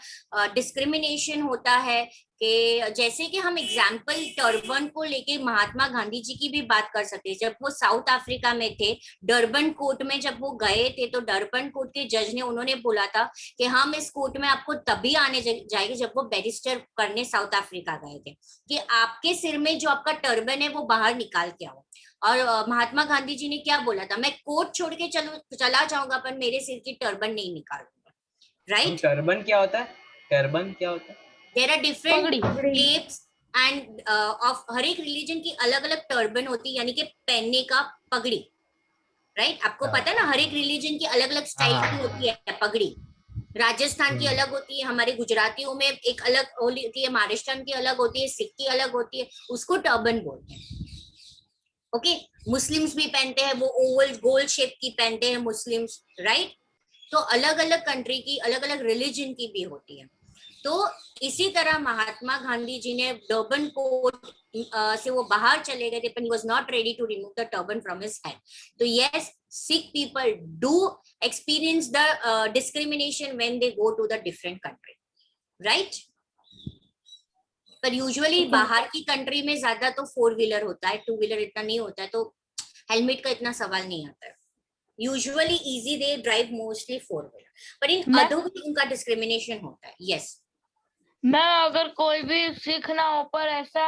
डिस्क्रिमिनेशन होता है कि जैसे कि हम एग्जाम्पल टर्बन को लेके महात्मा गांधी जी की भी बात कर सकते हैं। जब वो साउथ अफ्रीका में थे, डरबन कोर्ट में जब वो गए थे, तो डरबन कोर्ट के जज ने उन्होंने बोला था कि हम इस कोर्ट में आपको तभी आने जाएंगे जब वो बैरिस्टर करने साउथ अफ्रीका गए थे, कि आपके सिर में जो आपका टर्बन है वो बाहर निकाल के आओ। और महात्मा गांधी जी ने क्या बोला था, मैं कोर्ट छोड़ के चला जाऊंगा पर मेरे सिर की टर्बन नहीं निकालूंगा, राइट। टर्बन क्या होता है? टर्बन क्या होता है? There are different shapes and of, हर एक रिलीजन की अलग अलग टर्बन होती है, यानी कि पहनने का पगड़ी, राइट। आपको पता है ना, हर एक रिलीजन की अलग अलग स्टाइल की होती है पगड़ी। राजस्थान की अलग होती है, हमारे गुजरातियों में एक अलग होती है, महाराष्ट्र की अलग होती है, सिख की अलग होती है, उसको टर्बन बोलते हैं। ओके, मुस्लिम्स भी पहनते हैं, वो ओवल गोल शेप की पहनते हैं मुस्लिम्स, राइट। तो अलग अलग कंट्री की अलग अलग रिलीजन की भी होती है। तो इसी तरह महात्मा गांधी जी ने टर्बन कोट से वो बाहर चले गए थे, but he was not ready to remove the turban from his head. तो yes, Sikh people do experience the discrimination when they go to the different country, right? पर यूजुअली बाहर की कंट्री में ज्यादा तो 4-व्हीलर होता है, 2-व्हीलर इतना नहीं होता है, तो हेलमेट का इतना सवाल नहीं आता है। Usually easy they drive mostly 4-व्हीलर, पर इन अदर भी उनका डिस्क्रिमिनेशन होता है। यस मैं, अगर कोई भी सिख ना हो पर ऐसा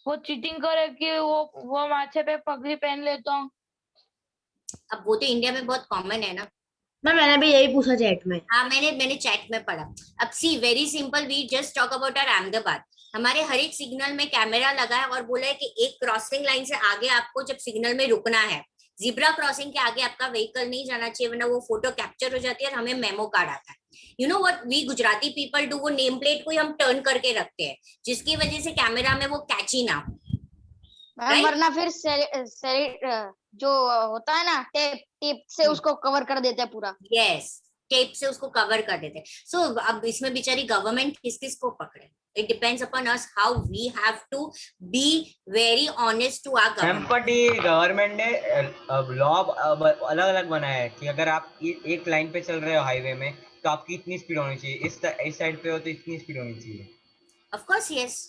वो चीटिंग करे कि वो माथे पे पगड़ी पहन लेता हूँ, अब वो तो इंडिया में बहुत कॉमन है ना। मैंने भी यही पूछा चैट में। हाँ, मैंने चैट में पढ़ा। अब see very simple, we just talk about our Ahmedabad. हमारे हर एक सिग्नल में कैमरा लगा है और बोला है कि एक क्रॉसिंग लाइन से आगे आपको जब सिग्नल में रुकना है जिब्रा क्रॉसिंग के आगे आपका व्हीकल नहीं जाना चाहिए, वरना वो फोटो कैप्चर हो जाती है और हमें मेमो कार्ड आता है. You know what we Gujarati people do, वो नेम प्लेट को ही हम टर्न करके रखते हैं, जिसकी वजह से कैमरा में वो कैची ना हो. वरना फिर जो होता है ना टेप से उसको कवर कर देते हैं पूरा. यस, टेप से उसको कवर कर देते हैं. सो अब इसमें बेचारी गवर्नमेंट किस किस को पकड़े? It depends upon us how we have to be very honest to our government. But ये गवर्नमेंट ने लॉ अलग अलग बनाया है कि अगर आप एक लाइन पे चल रहे हो हाईवे में तो आपकी इतनी स्पीड होनी चाहिए, इस साइड पे हो तो इतनी स्पीड होनी चाहिए. Of course, yes.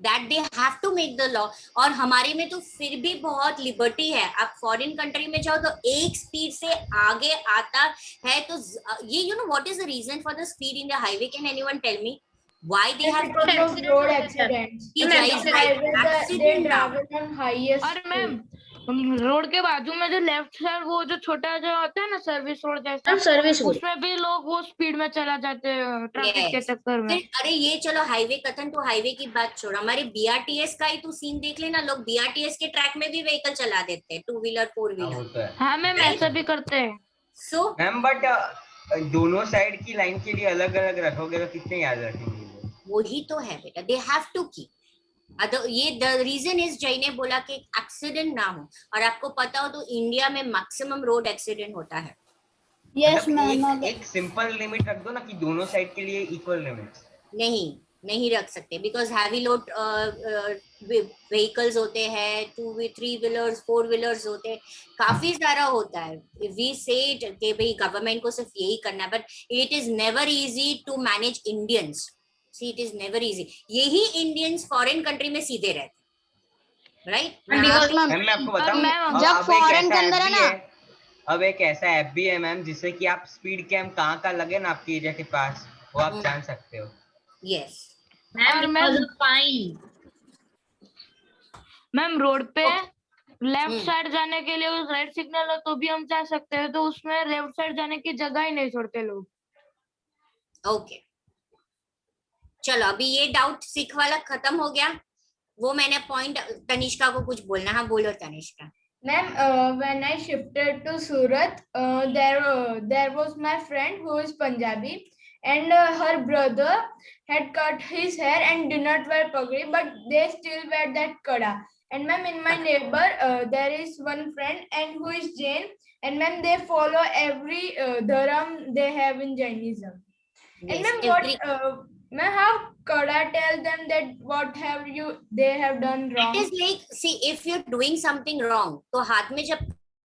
That they have to make the law. और हमारे में तो फिर भी बहुत लिबर्टी है. आप फॉरेन कंट्री में जाओ तो एक स्पीड से आगे आता है. तो ये you know what is the reason for the speed in the highway? Can anyone tell me why they have road accidents? They travel on highest. और मैम रोड के बाजू में जो लेफ्ट साइड वो जो छोटा जो होता है ना सर्विस रोड जैसा, सर्विस रोड, उसमें भी लोग वो स्पीड में चला जाते हैं ट्रैफिक के चक्कर में. अरे ये चलो हाईवे कथन, तो हाईवे की बात छोड़, हमारे बीआरटीएस का ही तू सीन देख लेना. लोग बीआरटीएस के ट्रैक में भी व्हीकल चला देते हैं, 2 व्हीलर 4 व्हीलर. हाँ मैम ऐसा भी करते हैं. सो मैम बट दोनों साइड की लाइन के लिए अलग अलग रखोगे तो कितने याद रखेंगे? वही तो है बेटा, दे हैव टू कीप. ये द रीजन इज, जय ने बोला कि एक्सीडेंट ना हो. और आपको पता हो तो इंडिया में मैक्सिमम रोड एक्सीडेंट होता है. Yes ma'am. एक सिंपल लिमिट रख दो ना कि दोनों साइड के लिए इक्वल लिमिट. नहीं रख सकते, बिकॉज हैवी लोड व्हीकल्स होते हैं, 2-3 व्हीलर्स 4 व्हीलर्स होते हैं, काफी सारा होता है. वी से कि भाई गवर्नमेंट को सिर्फ यही करना है, but it is never easy to manage Indians. See, it is never easy. यही इंडियंस फॉरेन कंट्री में सीधे रहते, राइट? मैं आपको बताऊं, जब फॉरेन के अंदर है ना, अब एक ऐसा ऐप भी है मैम जिससे कि आप स्पीड कैम कहाँ का लगे ना आपके एरिया के पास, वो आप जान सकते हो. यस मैम रोड पे लेफ्ट साइड जाने के लिए उस रेड सिग्नल हो तो भी हम जा सकते हैं, तो उसमें लेफ्ट साइड जाने की जगह ही नहीं छोड़ते लोग. ओके चलो, अभी ये डाउट सिख वाला खत्म हो गया. वो मैंने पॉइंट, तनिष्का को कुछ बोलना. हाँ बोलो Tanishka. Ma'am, when I shifted to Surat, there was my friend who is Punjabi, and her brother had cut his hair and did not wear pagri, but they still wear that kada. And ma'am, in my neighbor, there is one friend and who is Jain, and ma'am, they follow every dharam they have in Jainism. And ma'am, Ma'am, how could I tell them that what they have done wrong? It is like, see, if you're doing something wrong, तो हाथ में जब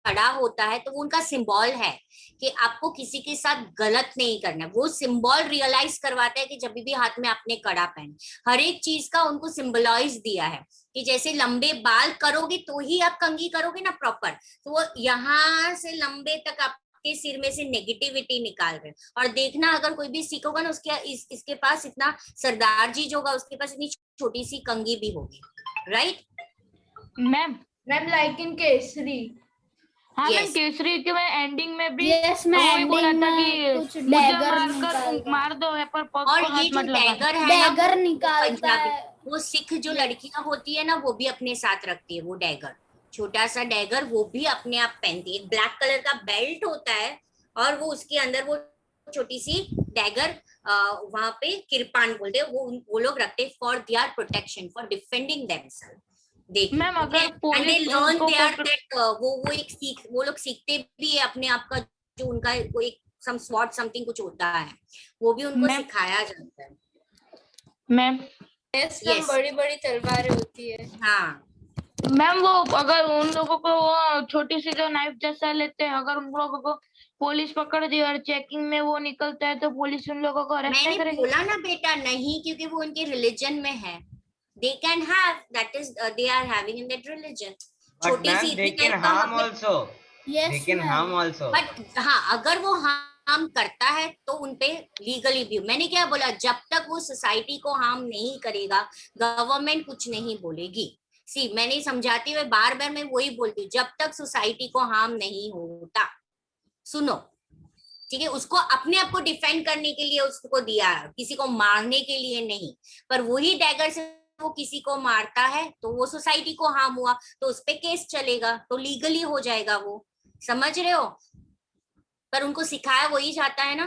कड़ा होता है तो वो उनका सिंबल है कि आपको किसी के साथ गलत नहीं करना. वो सिंबल रियलाइज करवाता है कि जब भी हाथ में आपने कड़ा पहन, हर एक चीज का उनको सिंबलाइज दिया है कि जैसे लंबे बाल करोगे तो ही आप कंघी करोगे ना प्रॉपर, तो वो यहाँ से लंबे तक आप के सिर में से नेगेटिविटी निकाल रहे. और देखना अगर कोई भी सिख होगा ना, उसके इसके पास इतना, सरदार जी जो होगा उसके पास इतनी छोटी सी कंघी भी होगी, right ma'am? Like in Kesari. हाँ मैम, केसरी के मैं एंडिंग में भी मैं बोला था कि मुझे मार दो है, पर और ये जो डैगर है डैगर निकालता है, वो सिख जो लड़कियां होती है ना वो भी अपने साथ रखती है. वो डैगर, छोटा सा डैगर, वो भी अपने आप पहनती है. ब्लैक कलर का बेल्ट होता है और वो उसके अंदर वो छोटी सी डैगर, वहां पे किरपान बोलते हैं, वो लोग रखते हैं for their protection, for defending themselves. देखिए मैम, अगर वो लोग सीखते भी है अपने आप का, जो उनका कोई सम स्वॉट समथिंग कुछ होता है, वो भी उनको सिखाया जाता है. मैम बड़ी बड़ी तलवारें होती है. हाँ मैम, वो अगर उन लोगों को वो छोटी सी जो नाइफ जैसा लेते हैं, अगर उन लोगों को पुलिस पकड़ दी और चेकिंग में वो निकलता है तो पुलिस उन लोगों को अरेस्ट करेगी. मैंने बोला ना बेटा, नहीं, क्योंकि वो उनके रिलीजन में है. They can have, that is they are having in that religion. छोटी सी they can harm also. Yes, they can harm also. But हाँ, अगर वो हार्म करता है तो उनपे लीगली भी, मैंने क्या बोला, जब तक वो सोसाइटी को हार्म नहीं करेगा गवर्नमेंट कुछ नहीं बोलेगी. सी, मैंने समझाती हुए बार बार मैं वही बोलती हूँ, जब तक सोसाइटी को हार्म नहीं होता, सुनो ठीक है, उसको अपने आप को डिफेंड करने के लिए उसको दिया, किसी को मारने के लिए नहीं. पर वही डैगर से वो किसी को मारता है तो वो सोसाइटी को हार्म हुआ, तो उस पे केस चलेगा, तो लीगली हो जाएगा वो, समझ रहे हो? पर उनको सिखाया वही जाता है ना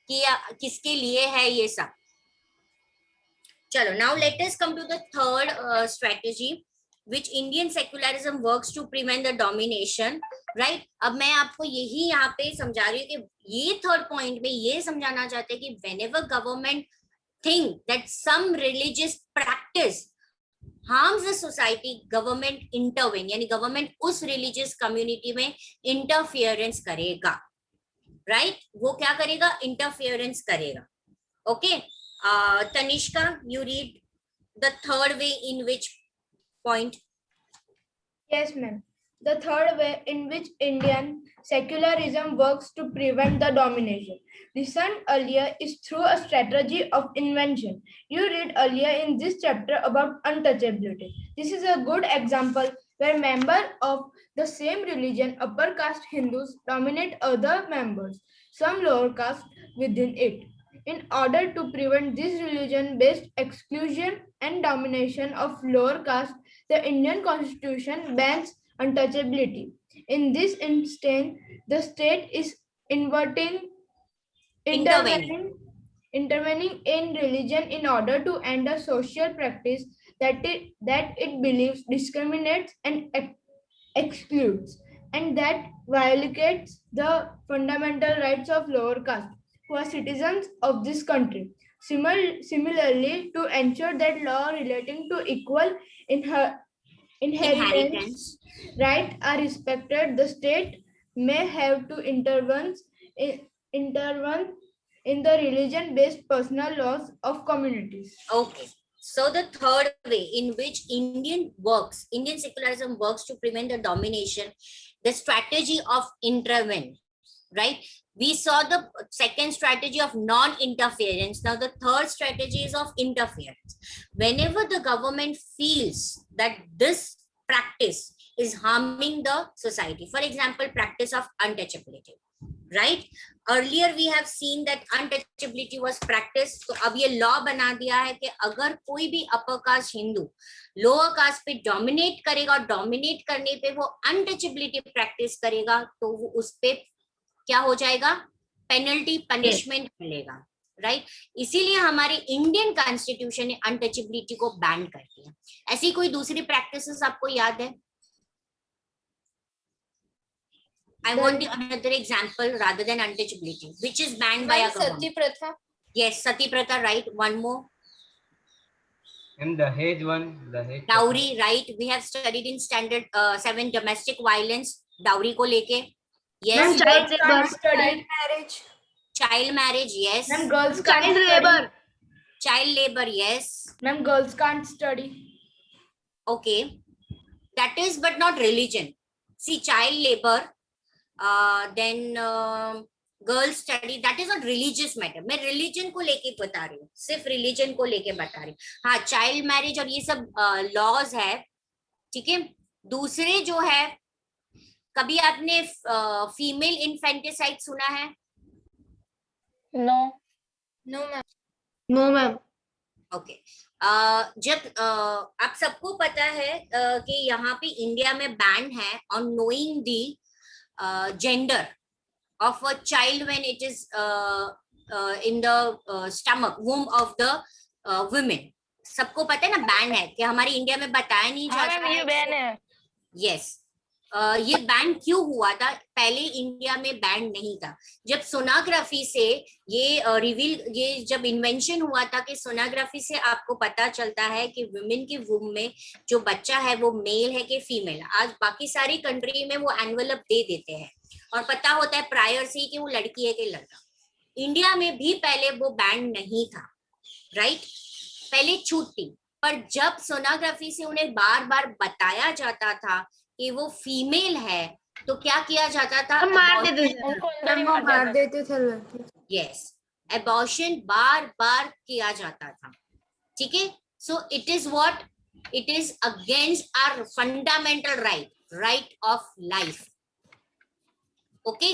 कि किसके लिए है ये सब। चलो, now let us come to the third strategy which Indian secularism works to prevent the domination, right? अब मैं आपको यही यहाँ पे समझा रही हूँ कि ये थर्ड पॉइंट में ये समझाना चाहते हैं कि whenever government think that some religious practice harms the society, government intervene, यानी government उस religious community में interference करेगा, right? वो क्या करेगा? Interference करेगा. Okay, Tanishka, you read the third way in which point. Yes, ma'am. The third way in which Indian secularism works to prevent the domination. Listened earlier is through a strategy of invention. You read earlier in this chapter about untouchability. This is a good example where members of the same religion, upper caste Hindus, dominate other members, some lower caste within it. In order to prevent this religion-based exclusion and domination of lower caste, the Indian Constitution bans untouchability. In this instance, the state is intervening in religion in order to end a social practice that it believes discriminates and excludes, and that violates the fundamental rights of lower caste who are citizens of this country. Similarly, to ensure that law relating to equal inheritance rights are respected, the state may have to intervene in the religion-based personal laws of communities. Okay. So the third way in which Indian secularism works to prevent the domination, the strategy of intervene, right? We saw the second strategy of non-interference. Now the third strategy is of interference. Whenever the government feels that this practice is harming the society, for example, practice of untouchability, right? Earlier we have seen that untouchability was practiced. तो अब ये law बना दिया है कि अगर कोई भी upper caste Hindu lower caste पे dominate करेगा और dominate करने पे वो untouchability practice करेगा तो वो उस पे क्या हो जाएगा? पेनल्टी, पनिशमेंट मिलेगा, राइट? इसीलिए हमारे इंडियन कॉन्स्टिट्यूशन ने अनटचेबिलिटी को बैन कर दिया. ऐसी कोई दूसरी प्रैक्टिसेस आपको याद है? I want another example rather than untouchability, which is banned by a government. Sati Pratha. Yes, Sati Pratha, right? One more. And the Dahej one, Dahej. Dowry, right? We have studied in standard 7 domestic violence. Dowry को लेके. Yes. Child marriage. Child marriage, yes. Ma'am, girls can't study. Child labor, yes. Ma'am, girls can't study. Okay. That is, but not religion. See, child labor, then girls study, that is not religious matter. मैं religion को लेके बता रही हूँ, सिर्फ religion को लेके बता रही हूँ. हाँ, child marriage और ये सब laws है, ठीक है. दूसरे जो है, कभी आपने फीमेल इन्फेंटिसाइड सुना है? No ma'am. No ma'am. Okay. जब आप सबको पता है कि यहाँ पे इंडिया में बैन है on knowing the gender of a child when it is in the stomach वूम of the women. सबको पता है ना, बैन है कि हमारे इंडिया में बताया नहीं जाता है. ये बैन है. यस. ये बैन क्यों हुआ था? पहले इंडिया में बैन नहीं था. जब सोनोग्राफी से ये जब इन्वेंशन हुआ था कि सोनोग्राफी से आपको पता चलता है कि वुमेन के वूम में जो बच्चा है वो मेल है कि फीमेल. आज बाकी सारी कंट्री में वो एनवेलप दे देते हैं और पता होता है प्रायर से कि वो लड़की है कि लड़का. इंडिया में भी पहले वो बैन नहीं था, राइट? पहले छूट थी, पर जब सोनोग्राफी से उन्हें बार बार बताया जाता था कि वो फीमेल है तो क्या किया जाता था? मार देते थे. यस, अबॉर्शन बार बार किया जाता था, ठीक है. So it is what? It is against our fundamental right of life. Okay.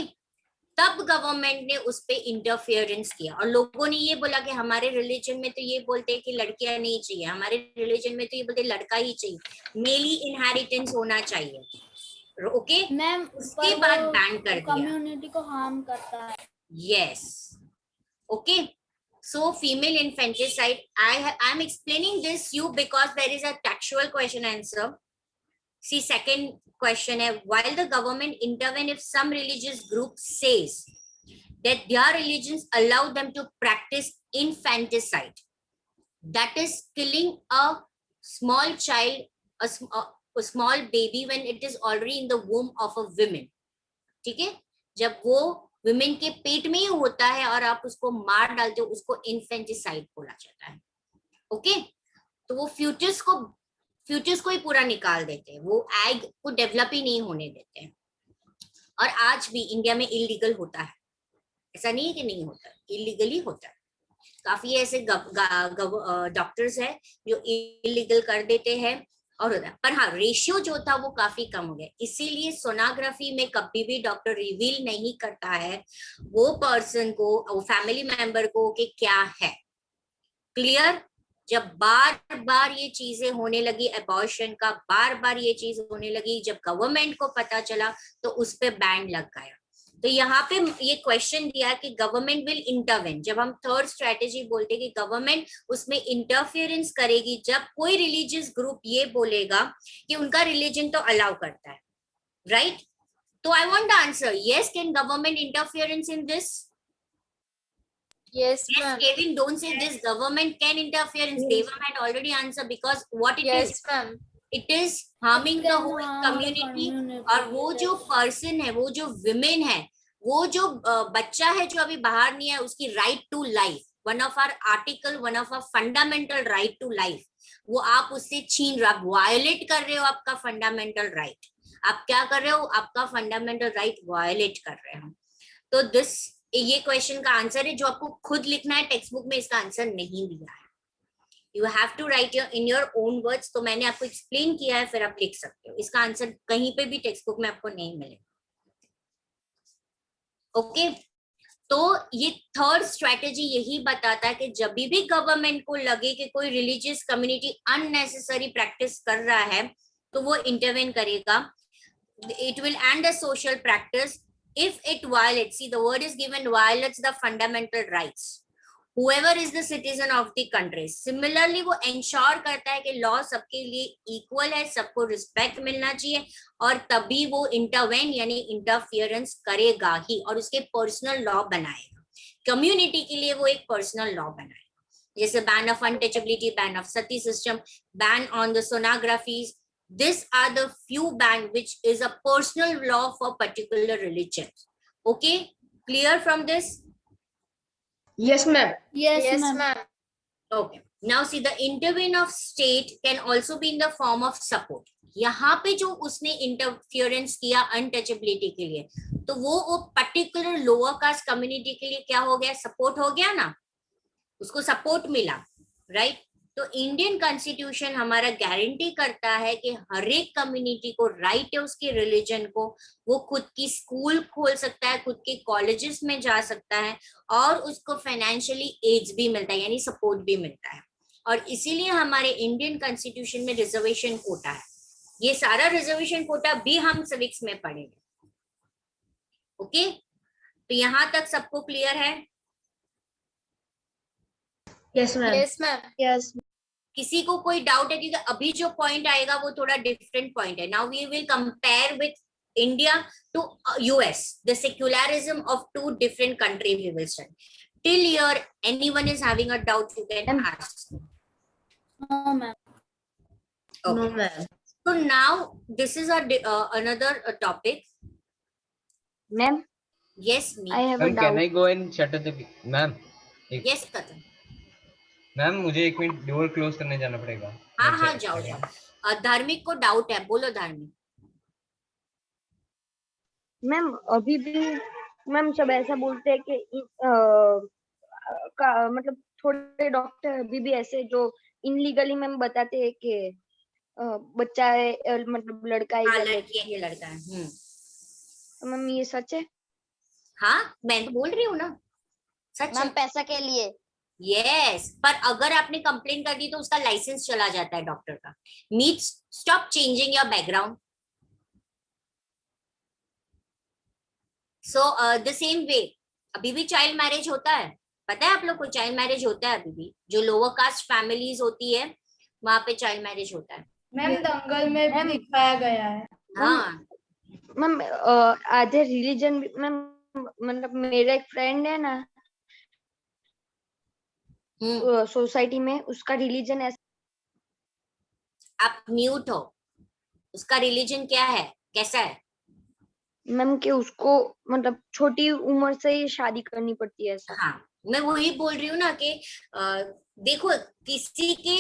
तब गवर्नमेंट ने उस पे इंटरफियरेंस किया और लोगों ने ये बोला कि हमारे रिलीजन में तो ये बोलते हैं कि लड़कियां नहीं चाहिए, हमारे रिलीजन में तो ये बोलते हैं लड़का ही चाहिए, मेली इनहेरिटेंस होना चाहिए। ओके मैम उसके बाद बैन कर दिया। कम्युनिटी को हार्म करता है। Yes okay so female infanticide, I'm explaining this you because there is a textual question answer. See second question है, while the government intervene if some religious group says that their religions allow them to practice infanticide, that is killing a small child, a small baby when it is already in the womb of a woman. ठीक है, जब वो women के पेट में ही होता है और आप उसको मार डालते हो, उसको इन्फेंटिसाइड बोला जाता है। ओके तो वो फ्यूचर्स को ही पूरा निकाल देते हैं, वो एग को डेवलप ही नहीं होने देते हैं। और आज भी इंडिया में इलीगल होता है, ऐसा नहीं है कि नहीं होता, इलीगली होता है। काफी ऐसे डॉक्टर्स है जो इलीगल कर देते हैं और होता है, पर हाँ रेशियो जो था वो काफी कम हो गया। इसीलिए सोनोग्राफी में कभी भी डॉक्टर रिवील नहीं करता है वो पर्सन को, वो फैमिली मेंबर को कि क्या है। क्लियर? जब बार बार ये चीजें होने लगी, अबॉर्शन का बार बार ये चीज होने लगी, जब गवर्नमेंट को पता चला तो उस पे बैन लग गया। तो यहाँ पे ये क्वेश्चन दिया कि गवर्नमेंट विल इंटरवेन, जब हम थर्ड स्ट्रेटेजी बोलते हैं कि गवर्नमेंट उसमें इंटरफियरेंस करेगी जब कोई रिलीजियस ग्रुप ये बोलेगा कि उनका रिलीजन तो अलाउ करता है, राइट? तो I want the answer, yes, can government interference in this? Yes, yes ma'am. Kevin, don't say this, government can interference. Yes. Devam had already answered because what it Yes, is, ma'am. it is harming the whole community. और वो जो person है, वो जो women है, वो जो बच्चा है जो अभी बाहर नहीं है, उसकी right to life, one of our article, one of our fundamental right to life, वो आप उससे छीन रहे हो, आप वायोलेट कर रहे हो आपका फंडामेंटल राइट। आप क्या कर रहे हो? आपका फंडामेंटल राइट वायोलेट कर रहे हो। तो दिस ये क्वेश्चन का आंसर है जो आपको खुद लिखना है, टेक्स्ट बुक में इसका आंसर नहीं दिया है। You have to write in your own words. तो मैंने आपको एक्सप्लेन किया है, फिर आप लिख सकते हो। इसका आंसर कहीं पे भी टेक्स्ट बुक में आपको नहीं मिलेगा। ओके तो ये थर्ड स्ट्रेटेजी यही बताता है कि जब भी गवर्नमेंट को लगे कि कोई रिलीजियस कम्युनिटी अननेसेसरी प्रैक्टिस कर रहा है तो वो इंटरवेन करेगा। It will and a social practice if it violates, see the word is given, violates the fundamental rights, whoever is the citizen of the country. Similarly वो ensure करता है कि लॉ सबके लिए इक्वल है, सबको रिस्पेक्ट मिलना चाहिए, और तभी वो इंटरवेन यानी इंटरफियरेंस करेगा ही, और उसके पर्सनल लॉ बनाएगा। कम्युनिटी के लिए वो एक पर्सनल लॉ बनाएगा, जैसे ban of untouchability, ban of sati system, ban on the sonographies. These are the few ban which is a personal law for particular religion. Okay, clear from this? Yes, ma'am. Yes, ma'am. Okay. Now see, the intervene of state can also be in the form of support. यहाँ पे जो उसने interference किया untouchability के लिए, तो वो particular lower caste community के लिए क्या हो गया? सपोर्ट हो गया ना, उसको सपोर्ट मिला, राइट? तो इंडियन कॉन्स्टिट्यूशन हमारा गारंटी करता है कि हर एक कम्युनिटी को राइट है उसके रिलीजन को, वो खुद की स्कूल खोल सकता है, खुद के कॉलेजेस में जा सकता है, और उसको फाइनेंशियली एड्स भी मिलता है, यानी सपोर्ट भी मिलता है। और इसीलिए हमारे इंडियन कॉन्स्टिट्यूशन में रिजर्वेशन कोटा है। ये सारा रिजर्वेशन कोटा भी हम सिविक्स में पढ़ेंगे। ओके तो यहाँ तक सबको क्लियर है? Yes, ma'am. Yes, ma'am. Yes. किसी को कोई डाउट है? क्योंकि अभी जो पॉइंट आएगा वो थोड़ा डिफरेंट पॉइंट है। Now we will compare with India to US, the secularism of two different country we will study. Till here anyone is having a doubt you can ask. No, ma'am. No, ma'am. So now this is another topic. Ma'am, Yes, me. I have a Ma'am, can doubt. I go and shut the ma'am? Yes, Karan. Ma'am मुझे एक minute door close करने जाना पड़ेगा। हाँ हाँ जाओ जाओ। धार्मिक को डाउट है, बोलो धार्मिक। मैम अभी भी मैम सब ऐसा बोलते हैं कि मतलब थोड़े डॉक्टर अभी भी ऐसे जो इनलीगली मैम बताते हैं कि बच्चा है मतलब लड़का है हाँ या लड़की है, ये लड़का है। तो मैम ये सच है? हाँ मैं तो बोल रही हूँ ना, सच मैम है। पैसा के लिए। यस, पर अगर आपने कंप्लेन कर दी तो उसका लाइसेंस चला जाता है डॉक्टर का। Meet stop changing your background. So the same way अभी भी चाइल्ड मैरिज होता है, पता है आप लोग को? चाइल्ड मैरिज होता है अभी भी, जो लोअर कास्ट फैमिलीज होती है वहां पे चाइल्ड मैरिज होता है। मैम दंगल में भी दिखाया गया है। हाँ मैम आधे रिलीजन मैम, मतलब मेरा एक फ्रेंड है ना सोसाइटी में, उसका रिलीजन ऐसा। आप म्यूट हो। उसका रिलीजन क्या है, कैसा है? मैम कि उसको मतलब छोटी उम्र से ही शादी करनी पड़ती है ऐसा। हाँ मैं वही बोल रही हूँ ना कि देखो किसी के,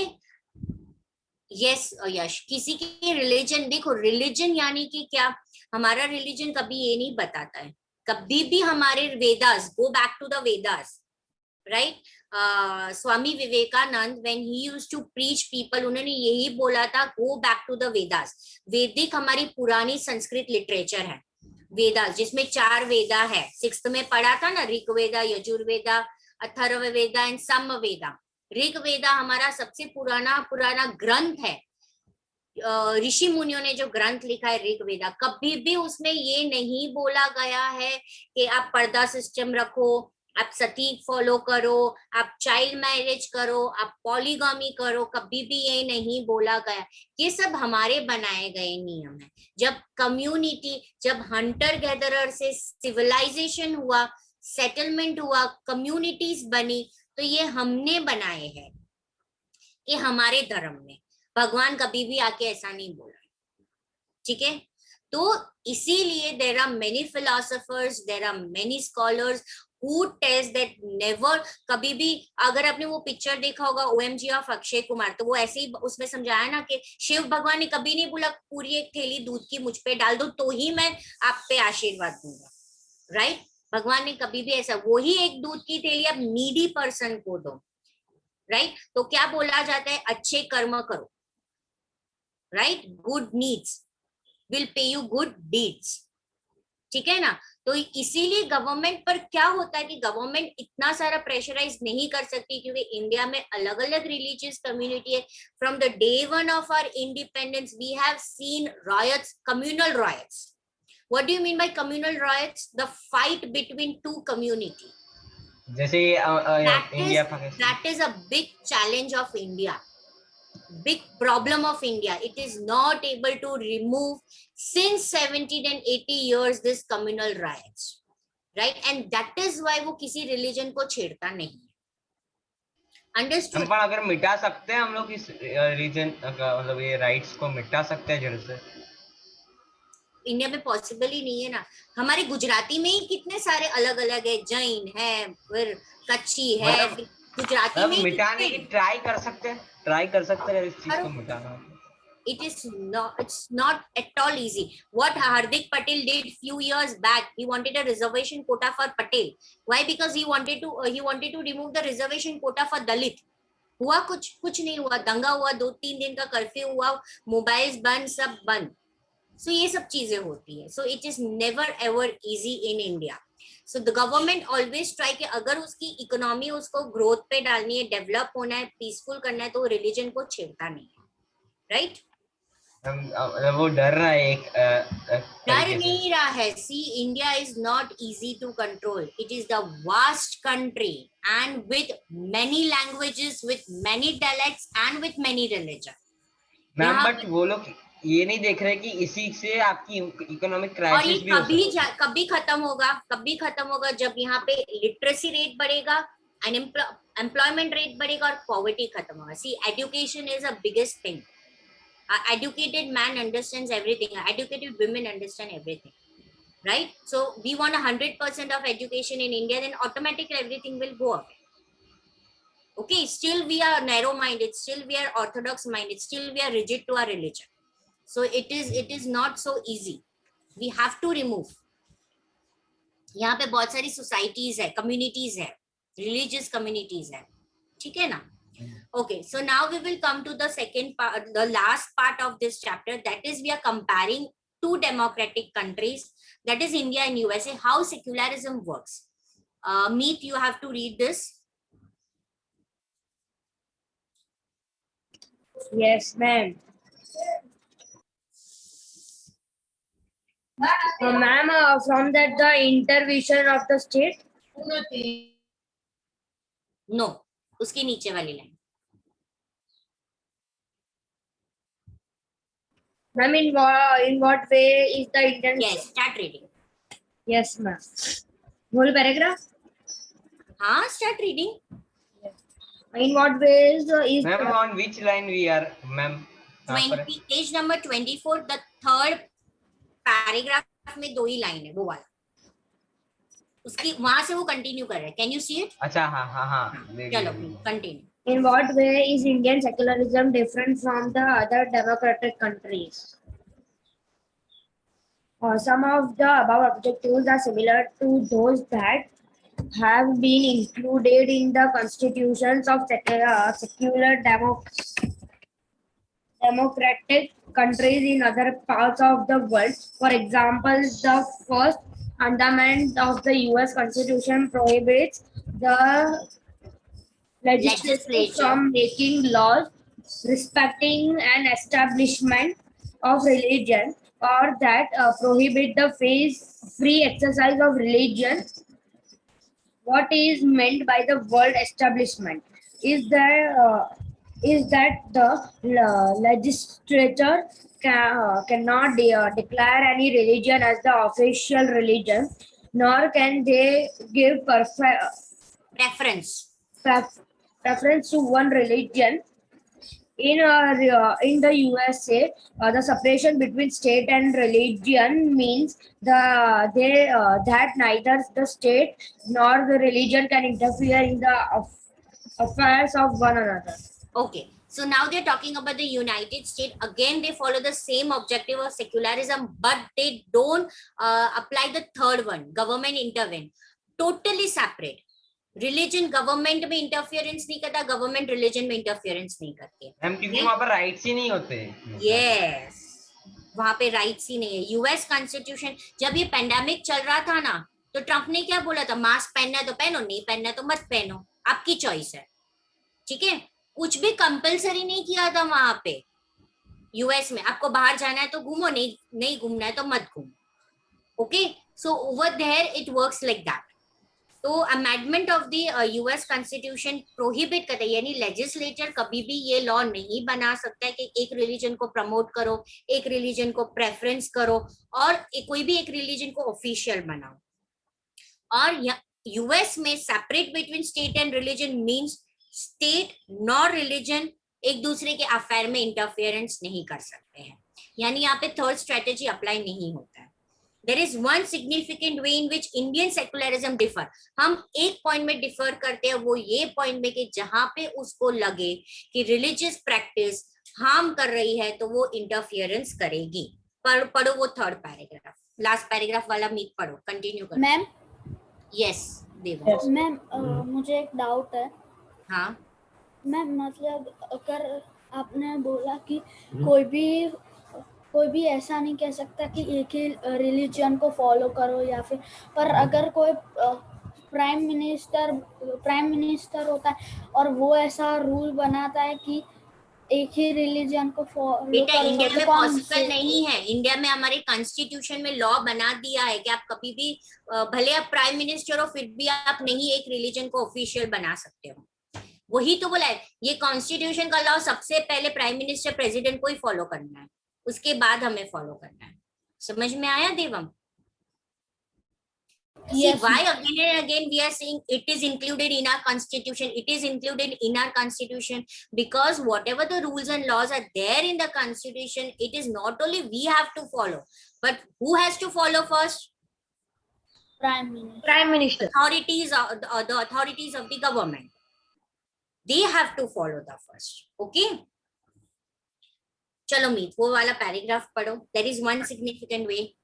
यस यश, किसी के रिलीजन, देखो रिलीजन यानी कि क्या, हमारा रिलीजन कभी ये नहीं बताता है, कभी भी हमारे Vedas, go back to the Vedas, right? Swami Vivekananda when he used to preach people, उन्होंने यही बोला था, go back to the Vedas. वैदिक हमारी पुरानी संस्कृत लिटरेचर है, वेदास, जिसमें 4 वेदा है। 6th में पढ़ा था ना, ऋग्वेदा, यजुर्वेदा, अथर्ववेदा एंड सामवेदा। ऋग्वेदा हमारा सबसे पुराना ग्रंथ है। ऋषि मुनियों ने जो ग्रंथ लिखा है ऋग्वेदा, कभी भी उसमें ये नहीं बोला गया है कि आप पर्दा सिस्टम रखो, आप सती फॉलो करो, आप चाइल्ड मैरिज करो, आप पॉलीगामी करो, कभी भी ये नहीं बोला गया। ये सब हमारे बनाए गए नियम है। जब कम्युनिटी, जब हंटर गैदरर से सिविलाइजेशन हुआ, सेटलमेंट हुआ, कम्युनिटीज बनी, तो ये हमने बनाए हैं। कि हमारे धर्म में भगवान कभी भी आके ऐसा नहीं बोला, ठीक है? तो इसीलिए there are many philosophers, there are many scholars who tells that never, कभी भी, अगर आपने वो पिक्चर देखा होगा OMG ऑफ अक्षय कुमार, तो वो ऐसे ही उसमें समझाया ना कि शिव भगवान ने कभी नहीं बोला पूरी एक थैली दूध की मुझ पे डाल दो तो ही मैं आप पे आशीर्वाद दूंगा, राइट? भगवान ने कभी भी ऐसा, वो ही एक दूध की थैली आप नीडी पर्सन को दो, राइट? तो क्या बोला जाता है, अच्छे कर्म करो, right? Good needs will pay you good deeds, ठीक है ना? तो इसीलिए गवर्नमेंट पर क्या होता है कि गवर्नमेंट इतना सारा प्रेशराइज नहीं कर सकती, क्योंकि इंडिया में अलग अलग रिलीजियस कम्युनिटी है। From the day one of our independence we have seen riots, communal riots. What do you mean by communal riots? The fight between 2 community, जैसे India Pakistan. that is a big challenge of India, big problem of India. It is not able to remove since 70 and 80 years this communal riots, right? And that is why वो किसी religion को छेड़ता नहीं। Understood? पर अगर मिटा सकते हैं हम लोग इस रीजन, मतलब ये राइट्स को मिटा सकते हैं जड़ से? इंडिया में पॉसिबल ही नहीं है ना। हमारे गुजराती में ही कितने सारे अलग अलग है, जैन है, फिर कच्छी है, गुजराती में मिटाने की ट्राई कर सकते हैं इस चीज को मिटाना। It's not at all easy. What Hardik Patel did few years back, he wanted a reservation quota for Patel. Why? Because he wanted to remove the reservation quota for Dalit. हुआ कुछ नहीं हुआ, दंगा हुआ, 2-3 दिन का कर्फ्यू हुआ, mobiles बंद, सब बंद। So ये सब चीजें होती है। So it is never ever easy in India. So the government always try कि अगर उसकी इकोनॉमी उसको ग्रोथ पे डालनी है, डेवलप होना है, पीसफुल करना है, तो रिलीजन को छेड़ता नहीं है, राइट? वो डर रहा है, डर नहीं रहा है। See, India is not easy to control. It is the vast country and with many languages, with many dialects and with many religion. Ma'am but वो लोग ये नहीं देख रहे कि इसी से आपकी इकोनॉमिक क्राइसिस भी कभी खत्म होगा जब यहाँ पे लिटरेसी रेट बढ़ेगा, एम्प्लॉयमेंट रेट बढ़ेगा और पॉवर्टी खत्म होगा। See education is a biggest thing. Educated man understands everything, educated women understand everything, right? So we want 100% of education in India, then automatically everything will go away. Okay, still we are narrow minded, still we are orthodox minded, still we are rigid to our religion. So it is not so easy. We have to remove. यहाँ पे बहुत सारी societies है, communities है, religious communities है, ठीक है ना? Okay, so now we will come to the second part, the last part of this chapter, that is we are comparing 2 democratic countries. that is India and USA, how secularism works. Meet, you have to read this. Yes, ma'am. Ma'am, from that the intervention of the state. No, उसके नीचे वाली line. Ma'am, in what way is the Indian? Yes, start reading. Yes, ma'am. Whole paragraph? हाँ, start reading. In what ways is? Ma'am, on which line we are, ma'am? 20, page number 24, the third paragraph में 2 ही line है, वो वाला. उसकी वहां से वो continue कर रहे हैं. Can you see it? अच्छा, हाँ. चलो, continue. In what way is Indian secularism different from the other democratic countries? Some of the above objectives are similar to those that have been included in the constitutions of secular democratic countries in other parts of the world. For example, the First Amendment of the US Constitution prohibits the legislature from making laws respecting an establishment of religion or that prohibit the free exercise of religion. What is meant by the word establishment is that the legislature cannot declare any religion as the official religion, nor can they give preference to one religion. In the USA, the separation between state and religion means that neither the state nor the religion can interfere in the affairs of one another. Okay, so now they're talking about the United States. Again, they follow the same objective of secularism, but they don't apply the third one, government intervene. Totally separate. Religion government में interference नहीं करता, government religion में interference नहीं करती है. क्योंकि वहां पर राइट्स ही नहीं होते. यस, वहां पे राइट्स ही नहीं है. यूएस कॉन्स्टिट्यूशन, जब ये पेंडेमिक चल रहा था ना, तो ट्रम्प ने क्या बोला था? मास्क पहनना है तो पहनो, नहीं पहनना है तो मत पहनो, आपकी चॉइस है. ठीक है, कुछ भी कंपलसरी नहीं किया था वहां पे. यूएस में आपको बाहर जाना है तो घूमो, नहीं घूमना है तो मत घूमो. Okay, so over there it works like that. तो amendment of the US constitution prohibit करता है, यानी लेजिस्लेचर कभी भी ये लॉ नहीं बना सकता है कि एक रिलीजन को प्रमोट करो, एक रिलीजन को प्रेफरेंस करो और कोई भी एक रिलीजन को ऑफिशियल बनाओ. और यूएस में separate between state and religion means state nor religion एक दूसरे के अफेयर में इंटरफेरेंस नहीं कर सकते हैं. यानी यहाँ पे थर्ड स्ट्रेटेजी अप्लाई नहीं होता है. There is one significant way in which Indian secularism differ. हम एक पॉइंट में डिफर करते हैं, वो ये पॉइंट में कि जहां पे उसको लगे कि रिलीजियस प्रैक्टिस हार्म कर रही है तो वो इंटरफियरेंस करेगी. पढ़ो वो थर्ड पैराग्राफ, लास्ट पैराग्राफ वाला. मीट पढ़ो, कंटिन्यू करो. मैम. यस देवा. मैम, मुझे एक डाउट है. हाँ मैम, मतलब अगर आपने बोला कि कोई भी ऐसा नहीं कह सकता कि एक ही रिलीजन को फॉलो करो या फिर, पर अगर कोई प्राइम मिनिस्टर होता है और वो ऐसा रूल बनाता है कि एक ही रिलीजन को फॉलो बेटा, करो, इंडिया तो में कौन पॉसिबल नहीं है. इंडिया में हमारे कॉन्स्टिट्यूशन में लॉ बना दिया है कि आप कभी भी भले आप प्राइम मिनिस्टर हो फिर भी आप नहीं एक रिलीजन को ऑफिशियल बना सकते हो. वही तो बोला है, ये कॉन्स्टिट्यूशन का लॉ सबसे पहले प्राइम मिनिस्टर प्रेसिडेंट को ही फॉलो करना है, उसके बाद हमें फॉलो करना है. समझ में आया देवम? See, why again and again we are saying it is included in our constitution, it is included in our constitution, because whatever the rules and laws are there in the constitution, it is not only we have to follow, but who has to follow first? Prime Minister. Authorities, the authorities of the government, they have to follow the first. Okay, चलो मीत वो वाला paragraph पढ़ो. There is one significant way.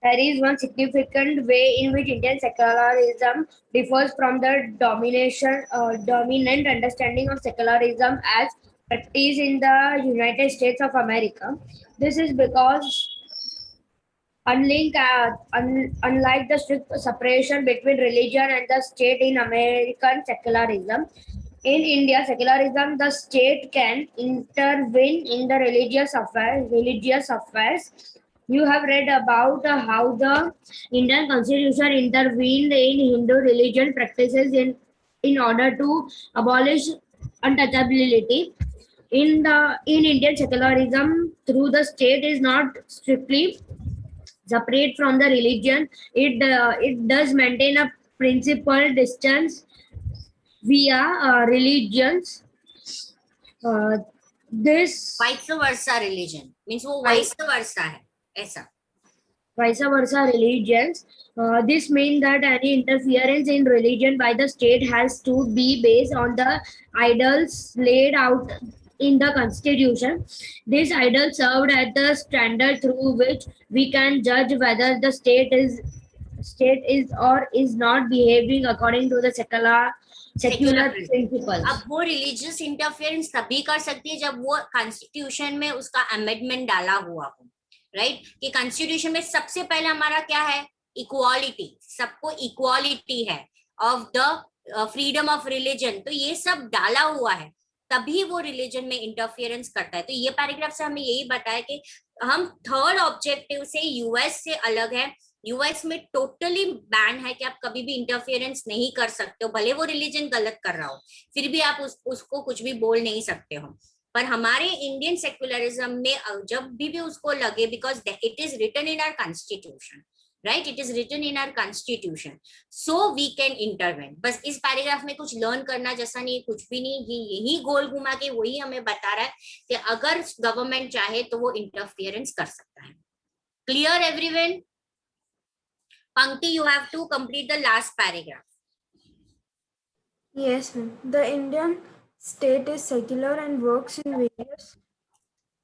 There is one significant way in which Indian secularism differs from the dominant understanding of secularism as practiced in the United States of America. This is because Unlike the strict separation between religion and the state in American secularism, in India secularism, the state can intervene in the religious affairs. You have read about how the Indian Constitution intervened in Hindu religion practices in order to abolish untouchability. In Indian secularism, through the state is not strictly separate from the religion. It does maintain a principal distance via religions. This vice versa religion means वो vice versa है ऐसा. Vice versa religions. This means that any interference in religion by the state has to be based on the idols laid out in the constitution. This idol served as the standard through which we can judge whether the state is or is not behaving according to the secular principles. अब वो religious interference तभी कर सकती है जब वो constitution में उसका अमेंडमेंट डाला हुआ हो, राइट? कि कॉन्स्टिट्यूशन में सबसे पहले हमारा क्या है? इक्वालिटी, सबको इक्वालिटी है of the freedom of religion, तो ये सब डाला हुआ है, तभी वो रिलीजन में इंटरफेरेंस करता है. तो ये पैराग्राफ से हमें यही बताया कि हम थर्ड ऑब्जेक्टिव से यूएस से अलग है. यूएस में टोटली बैन है कि आप कभी भी इंटरफेरेंस नहीं कर सकते हो, भले वो रिलीजन गलत कर रहा हो, फिर भी आप उसको कुछ भी बोल नहीं सकते हो. पर हमारे इंडियन सेक्युलरिज्म में जब भी उसको लगे, because it is written in our constitution, right? It is written in our constitution, so we can intervene. बस इस पैराग्राफ में कुछ लर्न करना जैसा नहीं, कुछ भी नहीं, यही गोल घुमा के वही हमें बता रहा है कि अगर गवर्नमेंट चाहे तो वो इंटरफियरेंस कर सकता है. Clear everyone? Pankti, you have to complete the last paragraph. Yes, ma'am. The Indian state is secular and works in various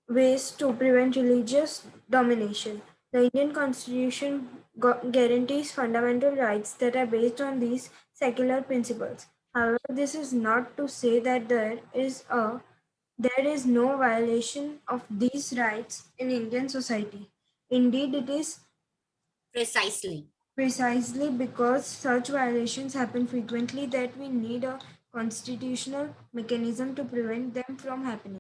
ways to prevent religious domination. The Indian Constitution guarantees fundamental rights that are based on these secular principles. However, this is not to say that there is no violation of these rights in Indian society. Indeed, it is precisely because such violations happen frequently that we need a constitutional mechanism to prevent them from happening.